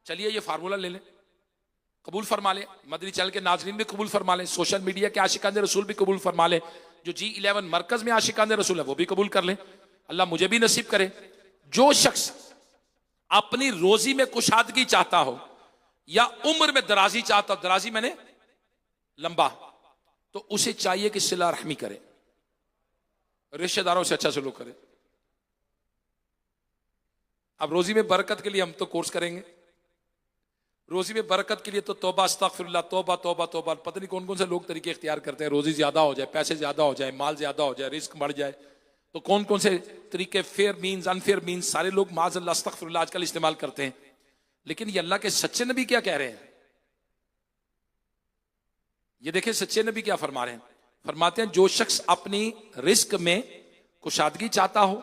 چلیے یہ فارمولہ لے لیں، قبول فرما لیں، مدنی چینل کے ناظرین بھی قبول فرما لیں، سوشل میڈیا کے عاشقان رسول بھی قبول فرما لیں، جو G11 مرکز میں عاشقان رسول ہے وہ بھی قبول کر لیں. اللہ مجھے بھی نصیب کرے. جو شخص اپنی روزی میں کشادگی چاہتا ہو یا عمر میں درازی چاہتا ہو، درازی میں نے لمبا، تو اسے چاہیے کہ صلہ رحمی کرے، رشتہ داروں سے اچھا سلوک کرے. اب روزی میں برکت کے لیے ہم تو کورس کریں گے، روزی میں برکت کے لیے تو توبہ استغفر اللہ، توبہ توبہ توبہ. پتہ نہیں کون کون سے لوگ طریقے اختیار کرتے ہیں، روزی زیادہ ہو جائے، پیسے زیادہ ہو جائے، مال زیادہ ہو جائے، رزق بڑھ جائے، تو کون کون سے طریقے، فیئر مینز، انفیئر مینز، سارے لوگ معاذ اللہ استغفر اللہ آج کل استعمال کرتے ہیں. لیکن یہ اللہ کے سچے نبی کیا کہہ رہے ہیں؟ یہ دیکھیں سچے نبی کیا فرما رہے ہیں. فرماتے ہیں جو شخص اپنی رزق میں کشادگی چاہتا ہو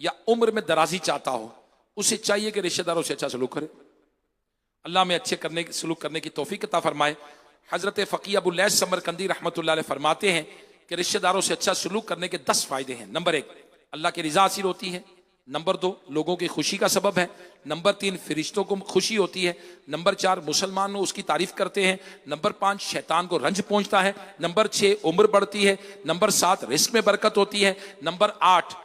یا عمر میں درازی چاہتا ہو اسے چاہیے کہ رشتہ داروں سے اچھا سلوک کرے. اللہ میں اچھے سلوک کرنے کی توفیق عطا فرمائے. حضرت فقیہ ابو لیث سمرقندی رحمۃ اللہ علیہ فرماتے ہیں کہ رشتہ داروں سے اچھا سلوک کرنے کے 10 فائدے ہیں. نمبر 1 اللہ کی رضا حاصل ہوتی ہے. نمبر 2 لوگوں کی خوشی کا سبب ہے. نمبر 3 فرشتوں کو خوشی ہوتی ہے. نمبر 4 مسلمان اس کی تعریف کرتے ہیں. نمبر 5 شیطان کو رنج پہنچتا ہے. نمبر 6 عمر بڑھتی ہے. نمبر 7 رزق میں برکت ہوتی ہے. نمبر 8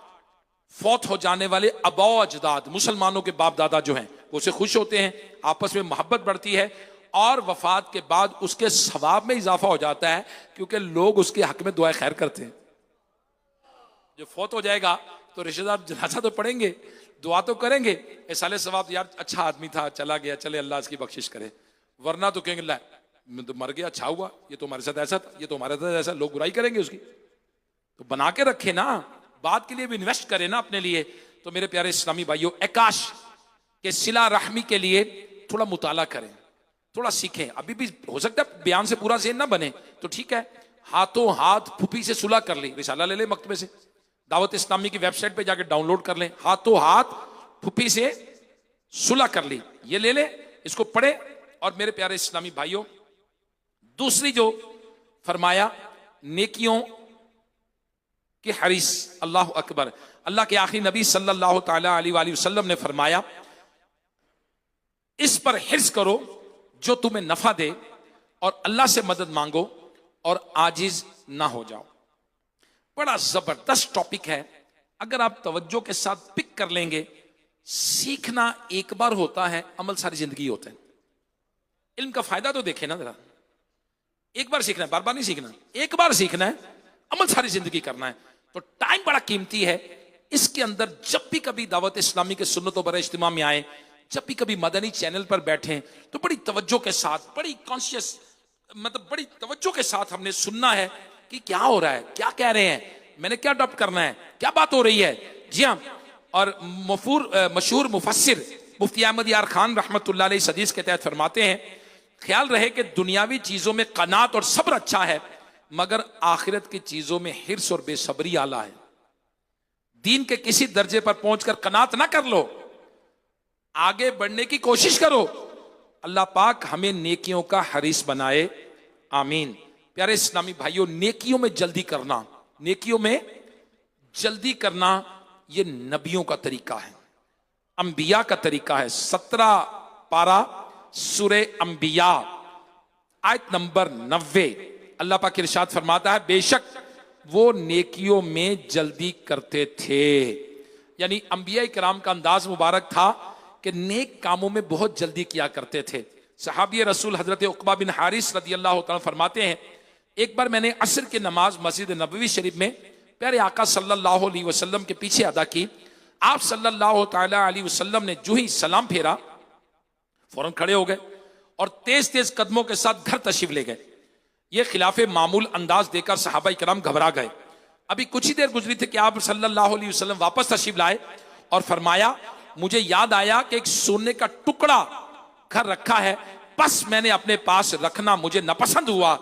فوت ہو جانے والے آباء و اجداد مسلمانوں کے باپ دادا جو ہیں وہ اسے خوش ہوتے ہیں, آپس میں محبت بڑھتی ہے, اور وفات کے بعد اس کے ثواب میں اضافہ ہو جاتا ہے کیونکہ لوگ اس کے حق میں دعائیں خیر کرتے ہیں. جو فوت ہو جائے گا تو رشتہ دار جنازہ تو پڑھیں گے, دعا تو کریں گے, احسال ثواب یار اچھا آدمی تھا چلا گیا, چلے اللہ اس کی بخشش کرے. ورنہ تو کہیں گے اللہ تو مر گیا, اچھا ہوا, یہ تو ہمارے ساتھ ایسا تھا, یہ تو ہمارے ساتھ ایسا, لوگ برائی کریں گے اس کی. تو بنا کے رکھے نا, بات کے لیے بھی انویسٹ کرے نا اپنے لیے. تو میرے پیارے اسلامی بھائیوں, عکاش کے صلہ رحمی کے لیے تھوڑا مطالعہ کریں, تھوڑا سیکھیں. ابھی بھی ہو سکتا ہے بیان سے پورا ذہن نہ بنے تو ٹھیک ہے, ہاتھوں ہاتھ پھوپھی سے صلح کر لی, رسالہ لے لیں مکتبے سے, دعوت اسلامی کی ویب سائٹ پہ جا کے ڈاؤن لوڈ کر لیں, ہاتھوں ہاتھ پھوپھی سے صلح کر لی, یہ لے لیں, اس کو پڑھیں. اور میرے پیارے اسلامی بھائیوں, دوسری جو فرمایا نیکیوں کے حریص, اللہ اکبر, اللہ کے آخری نبی صلی اللہ تعالی علیہ وآلہ وسلم نے فرمایا اس پر حرص کرو جو تمہیں نفع دے اور اللہ سے مدد مانگو اور عاجز نہ ہو جاؤ. بڑا زبردست ٹاپک ہے, اگر آپ توجہ کے ساتھ پک کر لیں گے. سیکھنا ایک بار ہوتا ہے, عمل ساری زندگی ہوتا ہے. علم کا فائدہ تو دیکھیں نا ذرا, ایک بار سیکھنا ہے, بار بار نہیں سیکھنا, ایک بار سیکھنا ہے, عمل ساری زندگی کرنا ہے. تو ٹائم بڑا قیمتی ہے, اس کے اندر جب بھی کبھی دعوت اسلامی کے سنتوں پر اجتماع میں آئے, جب بھی کبھی مدنی چینل پر بیٹھیں تو بڑی توجہ کے ساتھ, بڑی کانشیس مطلب بڑی توجہ کے ساتھ ہم نے سننا ہے کہ کیا ہو رہا ہے, کیا کہہ رہے ہیں, میں نے کیا اڈاپٹ کرنا ہے, کیا بات ہو رہی ہے. جی ہاں, اور مشہور مفسر مفتی احمد یار خان رحمت اللہ علیہ اس حدیث کے تحت فرماتے ہیں خیال رہے کہ دنیاوی چیزوں میں قناعت اور صبر اچھا ہے مگر آخرت کی چیزوں میں حرص اور بے صبری اعلیٰ ہے. دین کے کسی درجے پر پہنچ کر قناعت نہ کر لو, آگے بڑھنے کی کوشش کرو. اللہ پاک ہمیں نیکیوں کا حریص بنائے, آمین. پیارے اسلامی بھائیوں, نیکیوں میں جلدی کرنا, نیکیوں میں جلدی کرنا یہ نبیوں کا طریقہ ہے, انبیاء کا طریقہ ہے. 17 پارہ سورہ انبیاء آیت نمبر 90, اللہ پاک ارشاد فرماتا ہے بے شک وہ نیکیوں میں جلدی کرتے تھے. یعنی انبیاء کرام کا انداز مبارک تھا کہ نیک کاموں میں بہت جلدی کیا کرتے تھے. صحابی رسول حضرت عقبہ بن حارث رضی اللہ تعالیٰ فرماتے ہیں ایک بار میں نے عصر کی نماز مسجد نبوی شریف میں پیارے آقا صلی اللہ علیہ وسلم کے پیچھے ادا کی. آپ صلی اللہ تعالی علیہ وسلم نے جو ہی سلام پھیرا فوراً کھڑے ہو گئے اور تیز تیز قدموں کے ساتھ گھر تشریف لے گئے. یہ خلاف معمول انداز دے کر صحابہ کرام گھبرا گئے. ابھی کچھ ہی دیر گزری تھی کہ آپ صلی اللہ علیہ وسلم واپس تشریف لائے اور فرمایا مجھے یاد آیا کہ ایک سونے کا ٹکڑا گھر رکھا ہے, بس میں نے اپنے پاس رکھنا مجھے ناپسند ہوا,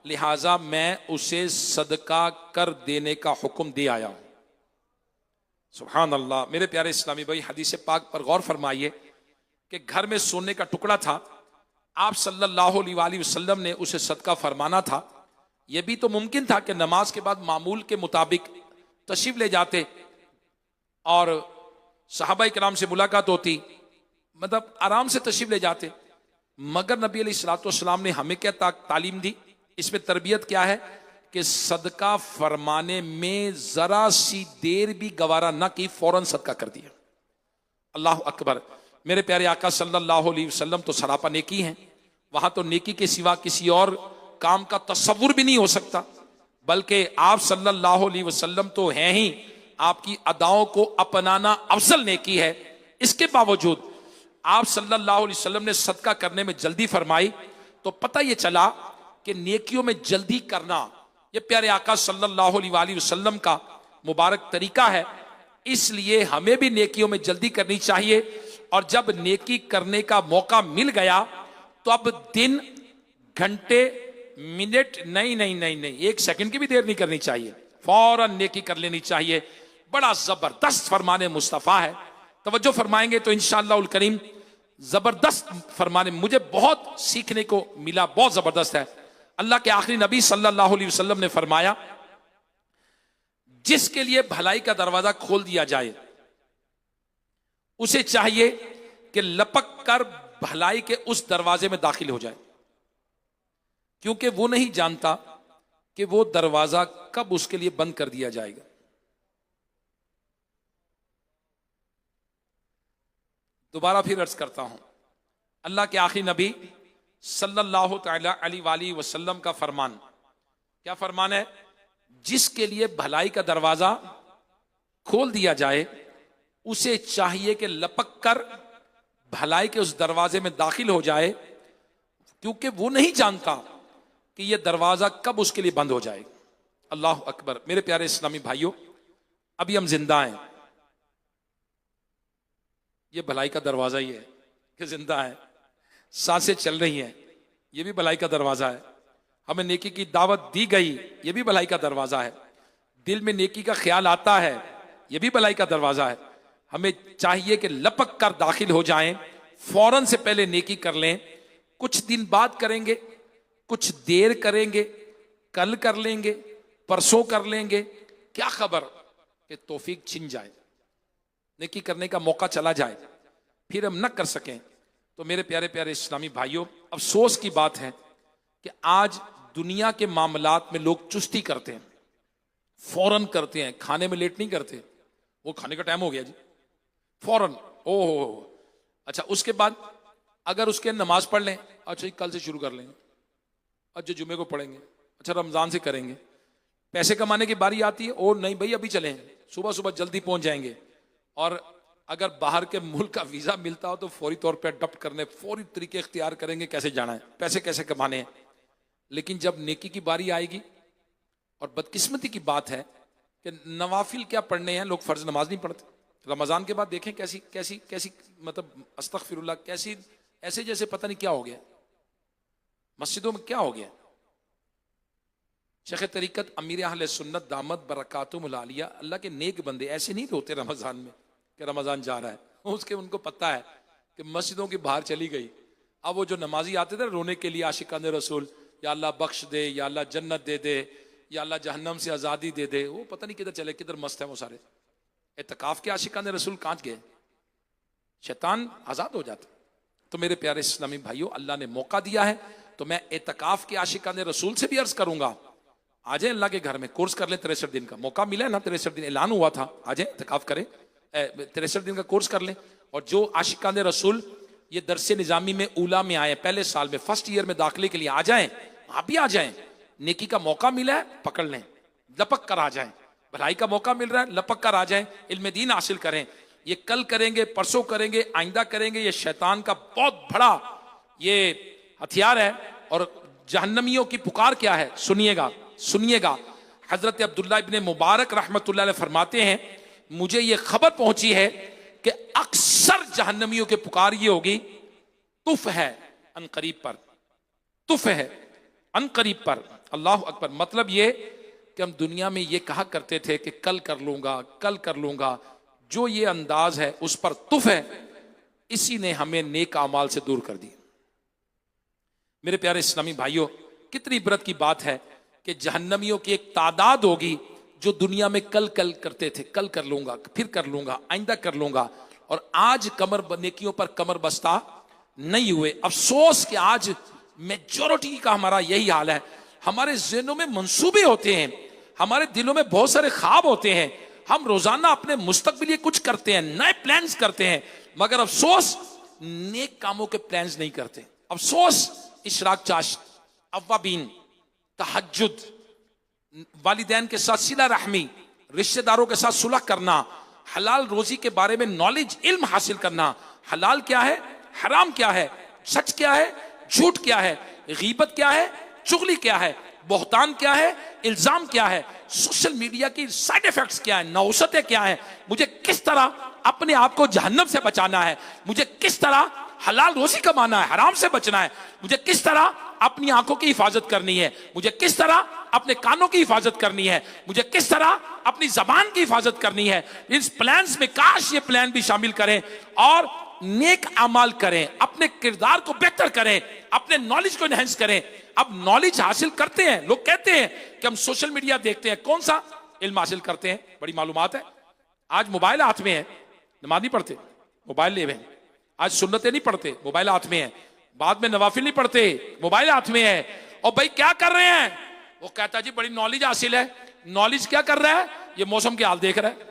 لہٰذا میں اسے صدقہ کر دینے کا حکم دے آیا ہوں. سبحان اللہ. میرے پیارے اسلامی بھائی, حدیث پاک پر غور فرمائیے کہ گھر میں سونے کا ٹکڑا تھا, آپ صلی اللہ علیہ وآلہ وسلم نے اسے صدقہ فرمانا تھا. یہ بھی تو ممکن تھا کہ نماز کے بعد معمول کے مطابق تشریف لے جاتے اور صحابہ کرام سے ملاقات ہوتی, مطلب آرام سے تشریف لے جاتے. مگر نبی علیہ الصلوۃ والسلام نے ہمیں کیا تعلیم دی, اس میں تربیت کیا ہے کہ صدقہ فرمانے میں ذرا سی دیر بھی گوارا نہ کی, فوراً صدقہ کر دیا. اللہ اکبر. میرے پیارے آقا صلی اللہ علیہ وسلم تو سراپا نیکی ہیں, وہاں تو نیکی کے سوا کسی اور کام کا تصور بھی نہیں ہو سکتا, بلکہ آپ صلی اللہ علیہ وسلم تو ہیں ہی, آپ کی اداؤں کو اپنانا افضل نیکی ہے. اس کے باوجود آپ صلی اللہ علیہ وسلم نے صدقہ کرنے میں جلدی فرمائی, تو پتہ یہ چلا کہ نیکیوں میں جلدی کرنا یہ پیارے آقا صلی اللہ علیہ وآلہ وسلم کا مبارک طریقہ ہے. اس لیے ہمیں بھی نیکیوں میں جلدی کرنی چاہیے اور جب نیکی کرنے کا موقع مل گیا تو اب دن، گھنٹے، منٹ نہیں، ایک سیکنڈ کی بھی دیر نہیں کرنی چاہیے، فوراً نیکی کر لینی چاہیے۔ بڑا زبردست فرمان مصطفیٰ ہے، توجہ فرمائیں گے تو انشاءاللہ الکریم زبردست فرمانے، مجھے بہت سیکھنے کو ملا، بہت زبردست ہے۔ اللہ کے آخری نبی صلی اللہ علیہ وسلم نے فرمایا، جس کے لیے بھلائی کا دروازہ کھول دیا جائے اسے چاہیے کہ لپک کر بھلائی کے اس دروازے میں داخل ہو جائے، کیونکہ وہ نہیں جانتا کہ وہ دروازہ کب اس کے لیے بند کر دیا جائے گا۔ دوبارہ پھر عرض کرتا ہوں، اللہ کے آخری نبی صلی اللہ تعالی علیہ وآلہ وسلم کا فرمان، کیا فرمان ہے؟ جس کے لیے بھلائی کا دروازہ کھول دیا جائے اسے چاہیے کہ لپک کر بھلائی کے اس دروازے میں داخل ہو جائے، کیونکہ وہ نہیں جانتا کہ یہ دروازہ کب اس کے لیے بند ہو جائے۔ اللہ اکبر۔ میرے پیارے اسلامی بھائیوں، ابھی ہم زندہ ہیں، یہ بھلائی کا دروازہ ہی ہے کہ زندہ ہے، سانسیں چل رہی ہیں، یہ بھی بھلائی کا دروازہ ہے۔ ہمیں نیکی کی دعوت دی گئی، یہ بھی بھلائی کا دروازہ ہے۔ دل میں نیکی کا خیال آتا ہے، یہ بھی بھلائی کا دروازہ ہے۔ ہمیں چاہیے کہ لپک کر داخل ہو جائیں، فوراً سے پہلے نیکی کر لیں۔ کچھ دن بعد کریں گے، کچھ دیر کریں گے، کل کر لیں گے، پرسوں کر لیں گے، کیا خبر کہ توفیق چھن جائے، نیکی کرنے کا موقع چلا جائے، پھر ہم نہ کر سکیں۔ تو میرے پیارے پیارے اسلامی بھائیوں، افسوس کی بات ہے کہ آج دنیا کے معاملات میں لوگ چستی کرتے ہیں، فوراً کرتے ہیں، کھانے میں لیٹ نہیں کرتے، وہ کھانے کا ٹائم ہو گیا جی، فوراً، اچھا اس کے بعد اگر اس کے نماز پڑھ لیں، اچھا کل سے شروع کر لیں گے، اچھا جمعے کو پڑھیں گے، اچھا رمضان سے کریں گے۔ پیسے کمانے کی باری آتی ہے، نہیں بھائی ابھی چلیں، صبح صبح جلدی پہنچ جائیں گے، اور اگر باہر کے ملک کا ویزا ملتا ہو تو فوری طور پہ اڈاپٹ کرنے، فوری طریقے اختیار کریں گے کیسے جانا ہے، پیسے کیسے کمانے ہیں۔ لیکن جب نیکی کی باری آئے گی، اور بدقسمتی کی بات ہے کہ نوافل کیا پڑھنے ہیں، لوگ فرض نماز نہیں پڑھتے۔ رمضان کے بعد دیکھیں کیسی کیسی کیسی مطلب استغفر اللہ، کیسی ایسے جیسے پتہ نہیں کیا ہو گیا مسجدوں میں، کیا ہو گیا۔ شیخ طریقت امیر اہل سنت دامت برکاتہم العالیہ، اللہ کے نیک بندے ایسے نہیں روتے رمضان میں کہ رمضان جا رہا ہے، اس کے ان کو پتہ ہے کہ مسجدوں کی باہر چلی گئی۔ اب وہ جو نمازی آتے تھے رونے کے لیے عاشقان رسول، یا اللہ بخش دے، یا اللہ جنت دے دے، یا اللہ جہنم سے آزادی دے دے، وہ پتہ نہیں کدھر چلے، کدھر مست ہیں وہ سارے۔ اعتکاف کے عاشقان رسول کہاں گئے؟ شیطان آزاد ہو جاتا۔ تو میرے پیارے اسلامی بھائیوں، اللہ نے موقع دیا ہے، تو میں اعتکاف کے عاشقان رسول سے بھی عرض کروں گا، آ جائیں اللہ کے گھر میں، کورس کر لیں 63 دن کا، موقع ملا ہے نا، 63 دن اعلان ہوا تھا، آ جائیں اعتکاف کریں، 63 دن کا کورس کر لیں۔ اور جو عاشقان رسول یہ درس نظامی میں اولا میں آئے، پہلے سال میں فرسٹ ایئر میں داخلے کے لیے آ جائیں، آپ بھی آ جائیں، نیکی کا موقع ملا ہے پکڑ لیں، لپک کر آ جائیں، بھلائی کا موقع مل رہا ہے لپک کر آ جائیں، علم دین حاصل کریں۔ یہ کل کریں گے، پرسوں کریں گے، آئندہ کریں گے، یہ شیطان کا بہت بڑا یہ ہتھیار ہے۔ اور جہنمیوں کی پکار کیا ہے، سنیے گا سنیے گا۔ حضرت عبداللہ ابن مبارک رحمت اللہ علیہ فرماتے ہیں، مجھے یہ خبر پہنچی ہے کہ اکثر جہنمیوں کے پکار یہ ہوگی، تف ہے ان قریب پر، تف ہے ان قریب پر۔ اللہ اکبر۔ مطلب یہ کہ ہم دنیا میں یہ کہا کرتے تھے کہ کل کر لوں گا، کل کر لوں گا، جو یہ انداز ہے اس پر تف ہے، اسی نے ہمیں نیک اعمال سے دور کر دی۔ میرے پیارے اسلامی بھائیوں، کتنی عبرت کی بات ہے کہ جہنمیوں کی ایک تعداد ہوگی جو دنیا میں کل کل کرتے تھے، کل کر لوں گا، پھر کر لوں گا، آئندہ کر لوں گا، اور آج نیکیوں پر کمر بستہ نہیں ہوئے۔ افسوس کہ آج میجورٹی کا ہمارا یہی حال ہے۔ ہمارے ذہنوں میں منصوبے ہوتے ہیں، ہمارے دلوں میں بہت سارے خواب ہوتے ہیں، ہم روزانہ اپنے مستقبل لیے کچھ کرتے ہیں، نئے پلانز کرتے ہیں، مگر افسوس نیک کاموں کے پلانز نہیں کرتے۔ افسوس اشراق چاشت، اوابین، تہجد، والدین کے ساتھ صلہ رحمی، رشتہ داروں کے ساتھ صلح کرنا، حلال روزی کے بارے میں نالج، علم حاصل کرنا، حلال کیا ہے، حرام کیا ہے، سچ کیا ہے، جھوٹ کیا ہے، غیبت کیا ہے، چغلی کیا ہے، بہتان کیا ہے، الزام کیا ہے، سوشل میڈیا کی سائیڈ ایفیکٹس کیا ہیں، نحوستیں کیا ہیں، مجھے کس طرح اپنے آپ کو جہنم سے بچانا ہے، مجھے کس طرح حلال روزی کمانا ہے، حرام سے بچنا ہے، مجھے کس طرح اپنی آنکھوں کی حفاظت کرنی ہے، مجھے کس طرح اپنے کانوں کی حفاظت کرنی ہے، مجھے کس طرح اپنی زبان کی حفاظت کرنی ہے. اس پلانز میں کاش یہ پلان بھی شامل کریں اور نیک اعمال کریں، اپنے کردار کو بہتر کریں، اپنے نالج کو انہینس کریں. اب نالج حاصل کرتے ہیں، لوگ کہتے ہیں کہ ہم سوشل میڈیا دیکھتے ہیں، کون سا علم حاصل کرتے ہیں؟ بڑی معلومات ہے. آج موبائل ہاتھ میں ہے، نماز نہیں پڑھتے، موبائل لے ہوئے ہیں. آج سنتیں نہیں پڑھتے، موبائل ہاتھ میں ہے. بعد میں نوافل نہیں پڑھتے، موبائل ہاتھ میں ہے. اور بھائی کیا کر رہے ہیں؟ وہ کہتا جی بڑی نالج حاصل ہے. نالج کیا کر رہا ہے؟ یہ موسم کے حال دیکھ رہا ہے.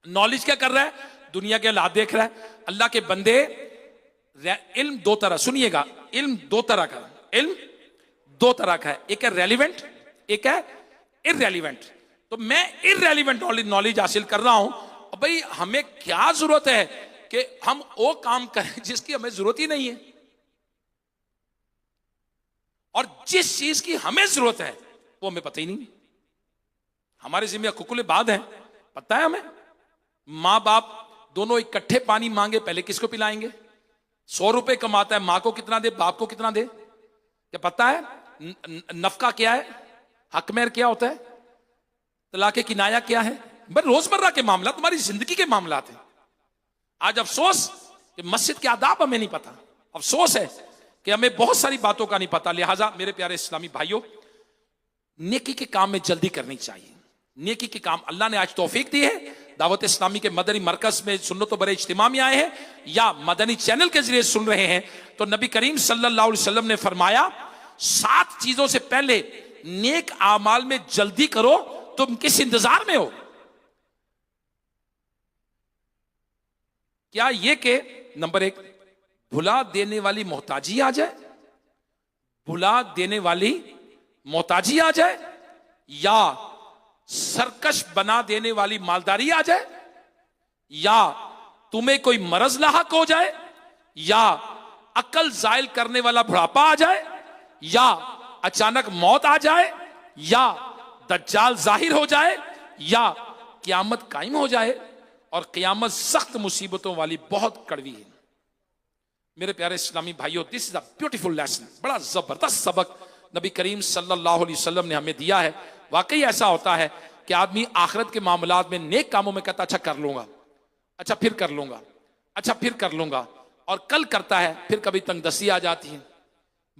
نالج کیا کر رہا ہے؟ دنیا کے حالات دیکھ رہا ہے. اللہ کے بندے، علم دو طرح، سنیے گا، علم دو طرح کا، علم دو طرح کا ہے. ایک ہے ریلیونٹ، ایک ہے ارریلیونٹ. تو میں ارریلیونٹ نالج حاصل کر رہا ہوں. اور بھائی ہمیں کیا ضرورت ہے کہ ہم وہ کام کریں جس کی ہمیں ضرورت ہی نہیں ہے، اور جس چیز کی ہمیں ضرورت ہے وہ ہمیں پتہ ہی نہیں. ہمارے ذمہ حقوق العباد ہیں، پتہ ہے ہمیں. ماں باپ دونوں اکٹھے پانی مانگے، پہلے کس کو پلائیں گے؟ 100 روپے کماتا ہے، ماں کو کتنا دے، باپ کو کتنا دے؟ کیا پتہ ہے نفقہ کیا ہے، حق مہر کیا ہوتا ہے، طلاق کنایا کیا ہے؟ بس روزمرہ کے معاملات، ہماری زندگی کے معاملات ہیں. آج افسوس کہ مسجد کے آداب ہمیں نہیں پتا. افسوس ہے کہ ہمیں بہت ساری باتوں کا نہیں پتا. لہٰذا میرے پیارے اسلامی بھائیوں، نیکی کے کام میں جلدی کرنی چاہیے. نیکی کے کام اللہ نے آج توفیق دی ہے. دعوت اسلامی کے مدنی مرکز میں سنت و برے اجتماع میں آئے ہیں یا مدنی چینل کے ذریعے سن رہے ہیں، تو نبی کریم صلی اللہ علیہ وسلم نے فرمایا 7 چیزوں سے پہلے نیک اعمال میں جلدی کرو. تم کس انتظار میں ہو؟ کیا یہ کہ نمبر 1 بھلا دینے والی محتاجی آ جائے، بھلا دینے والی محتاجی آ جائے، یا سرکش بنا دینے والی مالداری آ جائے، یا تمہیں کوئی مرض لاحق ہو جائے، یا عقل زائل کرنے والا بڑھاپا آ جائے، یا اچانک موت آ جائے، یا دجال ظاہر ہو جائے، یا قیامت قائم ہو جائے. اور قیامت سخت مصیبتوں والی بہت کڑوی ہے. میرے پیارے اسلامی بھائیوں، دس از اے بیوٹیفل لیسن. بڑا زبردست سبق نبی کریم صلی اللہ علیہ وسلم نے ہمیں دیا ہے. واقعی ایسا ہوتا ہے کہ آدمی آخرت کے معاملات میں نیک کاموں میں کہتا اچھا کر لوں گا، اچھا پھر کر لوں گا، اچھا پھر کر لوں گا، اور کل کرتا ہے. پھر کبھی تنگ دستی آ جاتی ہے،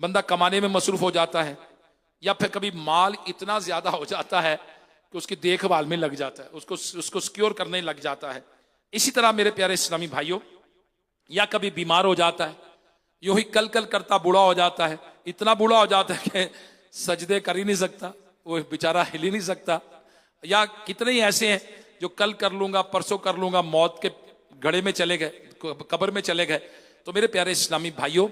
بندہ کمانے میں مصروف ہو جاتا ہے، یا پھر کبھی مال اتنا زیادہ ہو جاتا ہے کہ اس کی دیکھ بھال میں لگ جاتا ہے، اس کو سکیور کرنے لگ جاتا ہے. اسی طرح میرے پیارے اسلامی بھائیوں، یا کبھی بیمار ہو جاتا ہے، یوں ہی کل کل کرتا بوڑھا ہو جاتا ہے، اتنا بوڑھا ہو جاتا ہے کہ سجدے کر ہی نہیں سکتا، وہ بیچارہ ہل ہی نہیں سکتا. یا کتنے ہی ایسے ہیں جو کل کر لوں گا، پرسوں کر لوں گا، موت کے گڑھے میں چلے گئے، قبر میں چلے گئے. تو میرے پیارے اسلامی بھائیوں،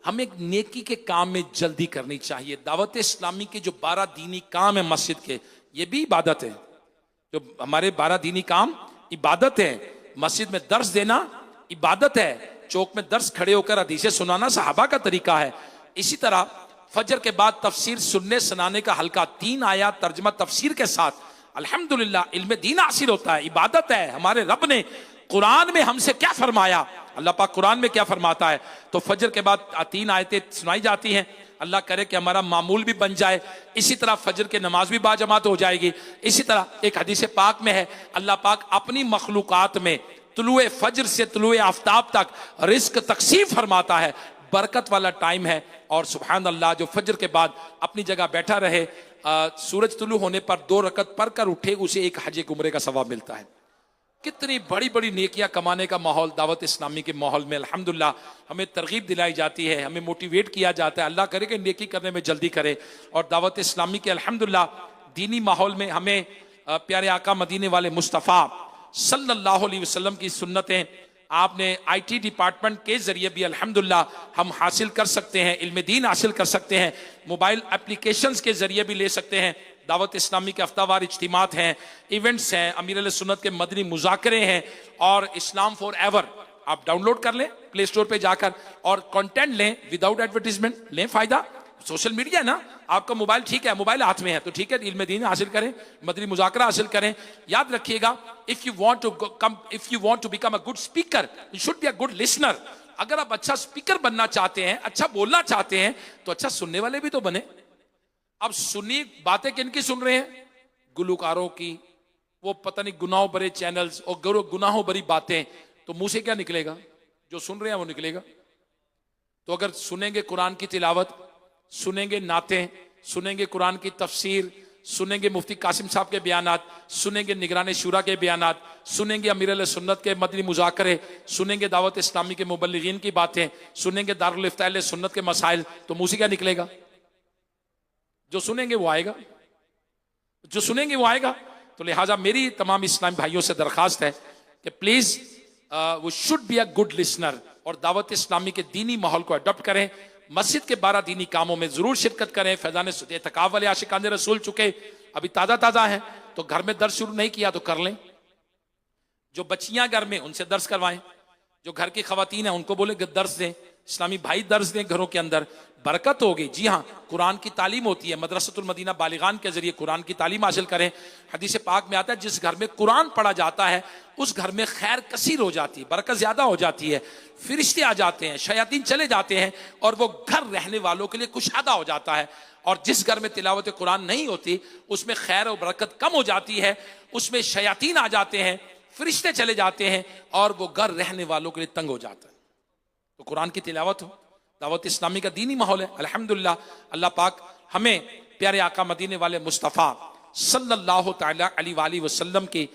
ہمیں نیکی کے کام میں جلدی کرنی چاہیے. دعوت اسلامی کے جو 12 دینی کام ہیں مسجد کے، یہ بھی عبادت ہے. جو ہمارے 12 دینی کام عبادت ہے. مسجد میں درس دینا عبادت ہے، چوک میں درس کھڑے ہو کر حدیثیں سنانا صحابہ کا طریقہ ہے. اسی طرح فجر کے بعد تفسیر سننے سنانے کا حلقہ 3 آیات ترجمہ تفسیر کے ساتھ الحمدللہ علم دین حاصل ہوتا ہے، عبادت ہے. ہمارے رب نے قرآن میں ہم سے کیا فرمایا، اللہ پاک قرآن میں کیا فرماتا ہے. تو فجر کے بعد 3 آیتیں سنائی جاتی ہیں. اللہ کرے کہ ہمارا معمول بھی بن جائے. اسی طرح فجر کی نماز بھی باجماعت ہو جائے گی. اسی طرح ایک حدیث پاک میں ہے، اللہ پاک اپنی مخلوقات میں طلوع فجر سے طلوع آفتاب تک رزق تقسیم فرماتا ہے. برکت والا ٹائم ہے. اور سبحان اللہ، جو فجر کے بعد اپنی جگہ بیٹھا رہے، سورج طلوع ہونے پر 2 رکعت پڑھ کر اٹھے، اسے ایک حج عمرے کا ثواب ملتا ہے. کتنی بڑی بڑی نیکیاں کمانے کا ماحول دعوت اسلامی کے ماحول میں الحمدللہ ہمیں ترغیب دلائی جاتی ہے، ہمیں موٹیویٹ کیا جاتا ہے. اللہ کرے کہ نیکی کرنے میں جلدی کرے. اور دعوت اسلامی کے الحمدللہ دینی ماحول میں ہمیں پیارے آقا مدینے والے مصطفیٰ صلی اللہ علیہ وسلم کی سنتیں آپ نے IT ڈپارٹمنٹ کے ذریعے بھی الحمدللہ ہم حاصل کر سکتے ہیں، علم دین حاصل کر سکتے ہیں، موبائل اپلیکیشنز کے ذریعے بھی لے سکتے ہیں. دعوت اسلامی کے ہفتہ وار اجتماعات ہیں، ایونٹس ہیں، امیر علیہ سنت کے مدنی مذاکرے ہیں، اور اسلام فار ایور آپ ڈاؤن لوڈ کر لیں پلے اسٹور پہ جا کر، اور کنٹینٹ لیں وداؤٹ ایڈورٹیزمنٹ، لیں فائدہ. سوشل میڈیا ہے نا، آپ کا موبائل ٹھیک ہے، موبائل ہاتھ میں ہے تو ٹھیک ہے، علم دین حاصل کریں، مدنی مذاکرہ حاصل کریں. یاد رکھیے گا if you want to become a good speaker you should be a good listener. اگر آپ اچھا اسپیکر بننا چاہتے ہیں، اچھا بولنا چاہتے ہیں تو اچھا سننے والے بھی تو بنے. اب سنی باتیں کن کی سن رہے ہیں؟ گلوکاروں کی، وہ پتہ نہیں گناہوں بھرے چینلز اور گناہوں بھری باتیں. تو منہ سے کیا نکلے گا؟ جو سن رہے ہیں وہ نکلے گا. تو اگر سنیں گے قرآن کی تلاوت، سنیں گے نعتیں، سنیں گے قرآن کی تفسیر، سنیں گے مفتی قاسم صاحب کے بیانات، سنیں گے نگران شورا کے بیانات، سنیں گے امیر علیہ سنت کے مدنی مذاکرے، سنیں گے دعوت اسلامی کے مبلغین کی باتیں، سنیں گے دارالافتاء اہل سنت کے مسائل، تو منہ سے کیا نکلے گا؟ جو سنیں گے وہ آئے گا، جو سنیں گے وہ آئے گا. تو لہٰذا میری تمام اسلامی بھائیوں سے درخواست ہے کہ پلیز وہ should be a good listener, اور دعوت اسلامی کے دینی ماحول کو اڈاپٹ کریں. مسجد کے 12 دینی کاموں میں ضرور شرکت کریں. فیضان اعتکاف والے عاشقان رسول چکے ابھی تازہ ہیں تو گھر میں درس شروع نہیں کیا تو کر لیں. جو بچیاں گھر میں ان سے درس کروائیں، جو گھر کی خواتین ہیں ان کو بولیں کہ درس دیں، اسلامی بھائی درس دیں گھروں کے اندر، برکت ہوگی. جی ہاں، قرآن کی تعلیم ہوتی ہے، مدرسۃ المدینہ بالغان کے ذریعے قرآن کی تعلیم حاصل کریں. حدیث پاک میں آتا ہے جس گھر میں قرآن پڑھا جاتا ہے اس گھر میں خیر کثیر ہو جاتی ہے، برکت زیادہ ہو جاتی ہے، فرشتے آ جاتے ہیں، شیاطین چلے جاتے ہیں، اور وہ گھر رہنے والوں کے لیے کشادہ ہو جاتا ہے. اور جس گھر میں تلاوت قرآن نہیں ہوتی اس میں خیر و برکت کم ہو جاتی ہے، اس میں شیاطین آ جاتے ہیں، فرشتے چلے جاتے ہیں، اور وہ گھر رہنے والوں کے لیے تنگ ہو جاتا ہے. تو قرآن کی تلاوت ہو، دعوت اسلامی کا دینی ماحول ہے. الحمدللہ اللہ پاک ہمیں پیارے آقا مدینے والے مصطفیٰ صلی اللہ تعالی علیہ وآلہ وسلم کی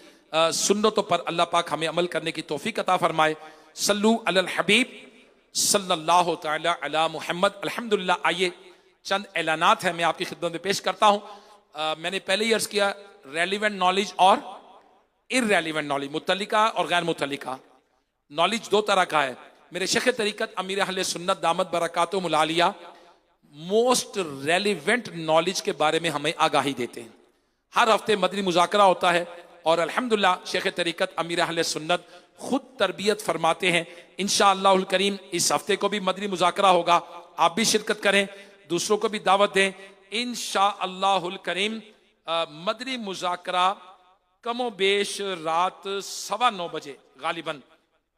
سنتوں پر اللہ پاک ہمیں عمل کرنے کی توفیق عطا فرمائے. صلو علی الحبیب صلی اللہ تعالی علی محمد. الحمدللہ آئیے چند اعلانات ہیں میں آپ کی خدمت میں پیش کرتا ہوں. میں نے پہلے ہی عرض کیا ریلیونٹ نالج اور ارریلیونٹ نالج، متعلقہ اور غیر متعلقہ نالج دو طرح کا ہے. میرے شیخ طریقت امیر اہل سنت دامت برکاتہم العالیہ موسٹ ریلیونٹ نالج کے بارے میں ہمیں آگاہی دیتے ہیں. ہر ہفتے مدنی مذاکرہ ہوتا ہے اور الحمدللہ شیخ طریقت امیر اہل سنت خود تربیت فرماتے ہیں. انشاءاللہ الکریم اس ہفتے کو بھی مدنی مذاکرہ ہوگا، آپ بھی شرکت کریں، دوسروں کو بھی دعوت دیں. انشاءاللہ الکریم مدنی مذاکرہ کم و بیش رات 9:15 بجے، غالباً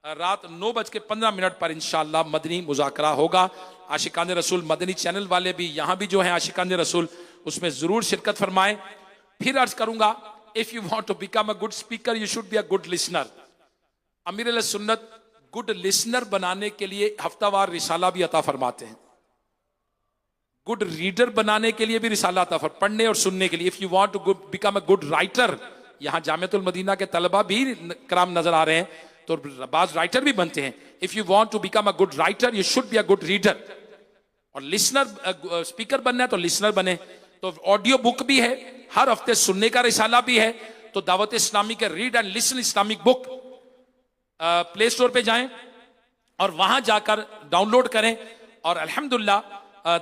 رات 9:15 پر انشاءاللہ مدنی مذاکرہ ہوگا. عاشقان رسول مدنی چینل والے بھی یہاں بھی جو ہیں عاشقان رسول اس میں ضرور شرکت فرمائیں. پھر عرض کروں گا if you want to become a good speaker you should be a good listener. امیر علیہ سنت گڈ لسنر بنانے کے لیے ہفتہ وار رسالہ بھی عطا فرماتے ہیں، گڈ ریڈر بنانے کے لیے بھی رسالہ عطا فرماتے، پڑھنے اور سننے کے لیے. if you want to become a good writer، یہاں جامعۃ المدینہ کے طلبہ بھی کرام نظر آ رہے ہیں تو بعض رائٹر بھی بنتے ہیں. if you want to become a good writer you should be a good reader. اور لسنر اسپیکر بننا ہے تو لسنر بنے. تو آڈیو بک بھی ہے، ہر ہفتے سننے کا رسالہ بھی ہے. تو دعوت اسلامی کے read and listen Islamic book Play Store پہ جائیں اور وہاں جا کر ڈاؤن لوڈ کریں. اور الحمدللہ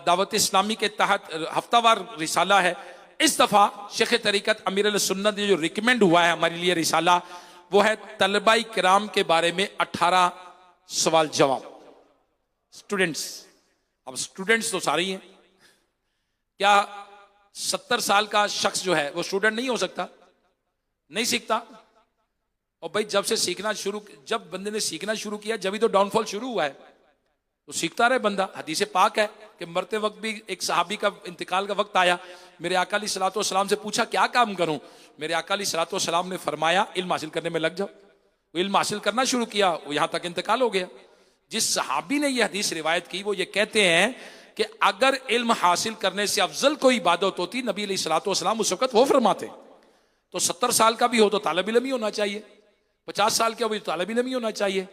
دعوت اسلامی کے تحت ہفتہ وار رسالہ ہے. اس دفعہ شیخ طریقت امیر علیہ سنت نے جو ریکمینڈ ہوا ہے ہمارے لیے رسالہ وہ ہے طلبہ کرام کے بارے میں 18 سوال جواب. اسٹوڈنٹس، اب اسٹوڈنٹس تو سارے ہی ہیں، کیا 70 سال کا شخص جو ہے وہ اسٹوڈنٹ نہیں ہو سکتا؟ نہیں سیکھتا. اور بھائی جب بندے نے سیکھنا شروع کیا جبھی تو ڈاؤن فال شروع ہوا ہے. تو سیکھتا رہے بندہ. حدیث پاک ہے کہ مرتے وقت بھی ایک صحابی کا انتقال کا وقت آیا، میرے آقا علیہ الصلوۃ والسلام سے پوچھا کیا کام کروں؟ میرے آقا علیہ الصلوۃ والسلام نے فرمایا علم حاصل کرنے میں لگ جاؤ. وہ علم حاصل کرنا شروع کیا، وہ یہاں تک انتقال ہو گیا. جس صحابی نے یہ حدیث روایت کی وہ یہ کہتے ہیں کہ اگر علم حاصل کرنے سے افضل کوئی عبادت ہوتی نبی علیہ الصلوۃ والسلام اس وقت وہ فرماتے. تو 70 سال کا بھی ہو تو طالب علم ہی ہونا چاہیے، 50 سال کا بھی طالب علم ہی ہونا چاہیے.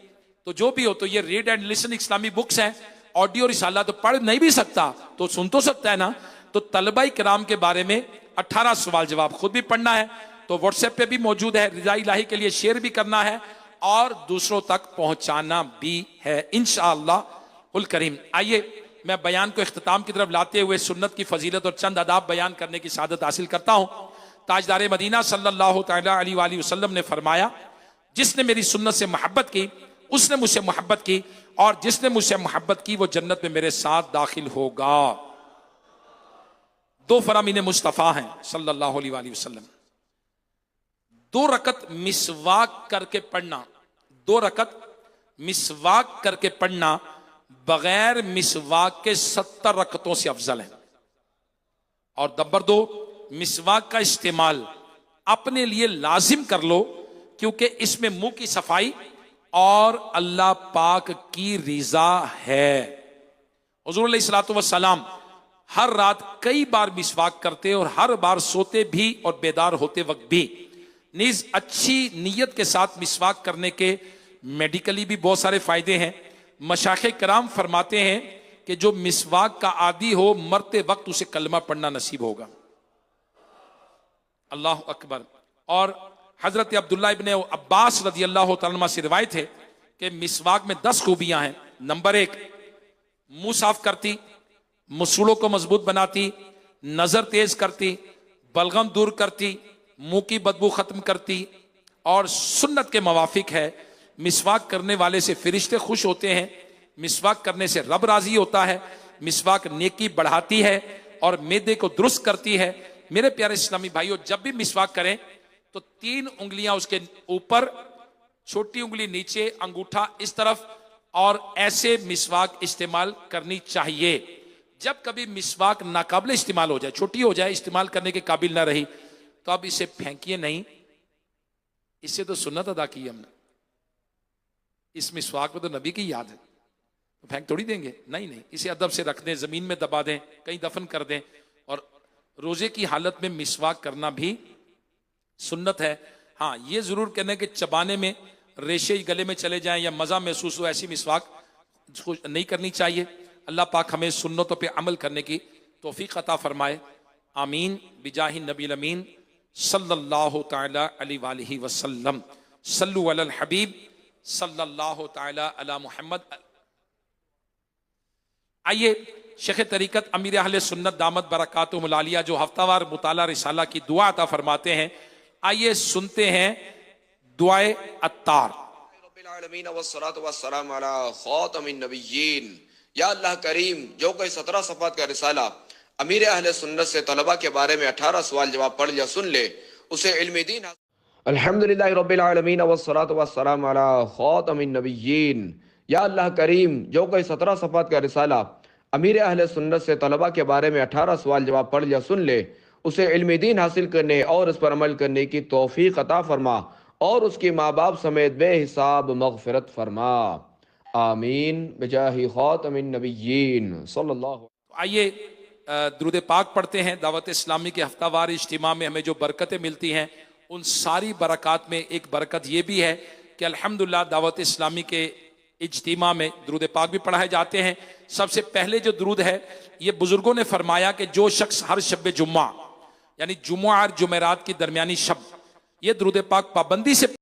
تو جو بھی ہو تو یہ ریڈ اینڈ لسن اسلامی بکس ہیں. آڈیو رسالہ تو پڑھ نہیں بھی سکتا تو سن تو سکتا ہے نا. تو طلبہ کرام کے بارے میں 18 سوال جواب خود بھی پڑھنا ہے تو واٹس ایپ پہ بھی موجود ہے، رضا الہی کے لیے شیئر بھی کرنا ہے اور دوسروں تک پہنچانا بھی ہے انشاءاللہ الکریم. آئیے میں بیان کو اختتام کی طرف لاتے ہوئے سنت کی فضیلت اور چند آداب بیان کرنے کی سعادت حاصل کرتا ہوں. تاجدار مدینہ صلی اللہ تعالی علیہ وآلہ وسلم نے فرمایا جس نے میری سنت سے محبت کی اس نے مجھ سے محبت کی، اور جس نے مجھ سے محبت کی وہ جنت میں میرے ساتھ داخل ہوگا. دو فرامین مصطفیٰ ہیں صلی اللہ علیہ وآلہ وسلم. 2 رکعت مسواک کر کے پڑھنا، 2 رکعت مسواک کر کے پڑھنا بغیر مسواک کے 70 رکعتوں سے افضل ہے. اور نمبر 2، مسواک کا استعمال اپنے لیے لازم کر لو، کیونکہ اس میں منہ کی صفائی اور اللہ پاک کی رضا ہے. حضور علیہ الصلوۃ والسلام ہر رات کئی بار مسواک کرتے اور ہر بار سوتے بھی اور بیدار ہوتے وقت بھی. نیز اچھی نیت کے ساتھ مسواک کرنے کے میڈیکلی بھی بہت سارے فائدے ہیں. مشائخ کرام فرماتے ہیں کہ جو مسواک کا عادی ہو مرتے وقت اسے کلمہ پڑھنا نصیب ہوگا. اللہ اکبر. اور حضرت عبداللہ ابن عباس رضی اللہ تعالیٰ عنہ سے روایت ہے کہ مسواک میں 10 خوبیاں ہیں. نمبر 1، منہ صاف کرتی، مسوڑوں کو مضبوط بناتی، نظر تیز کرتی، بلغم دور کرتی، منہ کی بدبو ختم کرتی، اور سنت کے موافق ہے. مسواک کرنے والے سے فرشتے خوش ہوتے ہیں، مسواک کرنے سے رب راضی ہوتا ہے، مسواک نیکی بڑھاتی ہے اور معدے کو درست کرتی ہے. میرے پیارے اسلامی بھائیوں، جب بھی مسواک کریں تو 3 انگلیاں اس کے اوپر، چھوٹی انگلی نیچے، انگوٹھا اس طرف، اور ایسے مسواک استعمال کرنی چاہیے. جب کبھی مسواک ناقابل استعمال ہو جائے، چھوٹی ہو جائے، استعمال کرنے کے قابل نہ رہی، تو اب اسے پھینکیے نہیں. اس سے تو سنت ادا کی ہم نے، اس مسواک میں تو نبی کی یاد ہے، تو پھینک تھوڑی دیں گے. نہیں، اسے ادب سے رکھ دیں، زمین میں دبا دیں، کہیں دفن کر دیں. اور روزے کی حالت میں مسواک کرنا بھی سنت ہے. ہاں، یہ ضرور کہنا کہ چبانے میں ریشے گلے میں چلے جائیں یا مزہ محسوس ہو، ایسی مسواک نہیں کرنی چاہیے. اللہ پاک ہمیں سنتوں پہ عمل کرنے کی توفیق عطا فرمائے. آمین بجاہ النبی الامین صلی اللہ تعالی علیہ وآلہ وسلم. صلو علی الحبیب صلی اللہ تعالی علی محمد. آئیے شیخ طریقت امیر اہل سنت دامت برکاتہم العالیہ جو ہفتہ وار مطالعہ رسالہ کی دعا عطا فرماتے ہیں، آئیے سنتے ہیں دعائے عطار. رب العالمین والصلاة والسلام علی خاتم النبیین. یا اللہ کریم، جو کوئی 17 صفحات کا رسالہ امیر اہل سنت سے طلبہ کے بارے میں 18 سوال جواب پڑھ یا سن لے، اسے علم دین. الحمدللہ رب العالمین والصلاة والسلام علی خاتم النبیین. یا اللہ کریم، جو کوئی 17 صفحات کا رسالہ امیر اہل سنت سے طلبہ کے بارے میں 18 سوال جواب پڑھ یا سن لے، اسے علم دین حاصل کرنے اور اس پر عمل کرنے کی توفیق عطا فرما، اور اس کے ماں باپ سمیت بے حساب مغفرت فرما. آمین بجاہ خاتم النبیین صلی اللہ. آئیے درود پاک پڑھتے ہیں. دعوت اسلامی کے ہفتہ وار اجتماع میں ہمیں جو برکتیں ملتی ہیں، ان ساری برکات میں ایک برکت یہ بھی ہے کہ الحمدللہ دعوت اسلامی کے اجتماع میں درود پاک بھی پڑھائے جاتے ہیں. سب سے پہلے جو درود ہے، یہ بزرگوں نے فرمایا کہ جو شخص ہر شب جمعہ، یعنی جمعہ اور جمعرات کی درمیانی شب، یہ درود پاک پابندی سے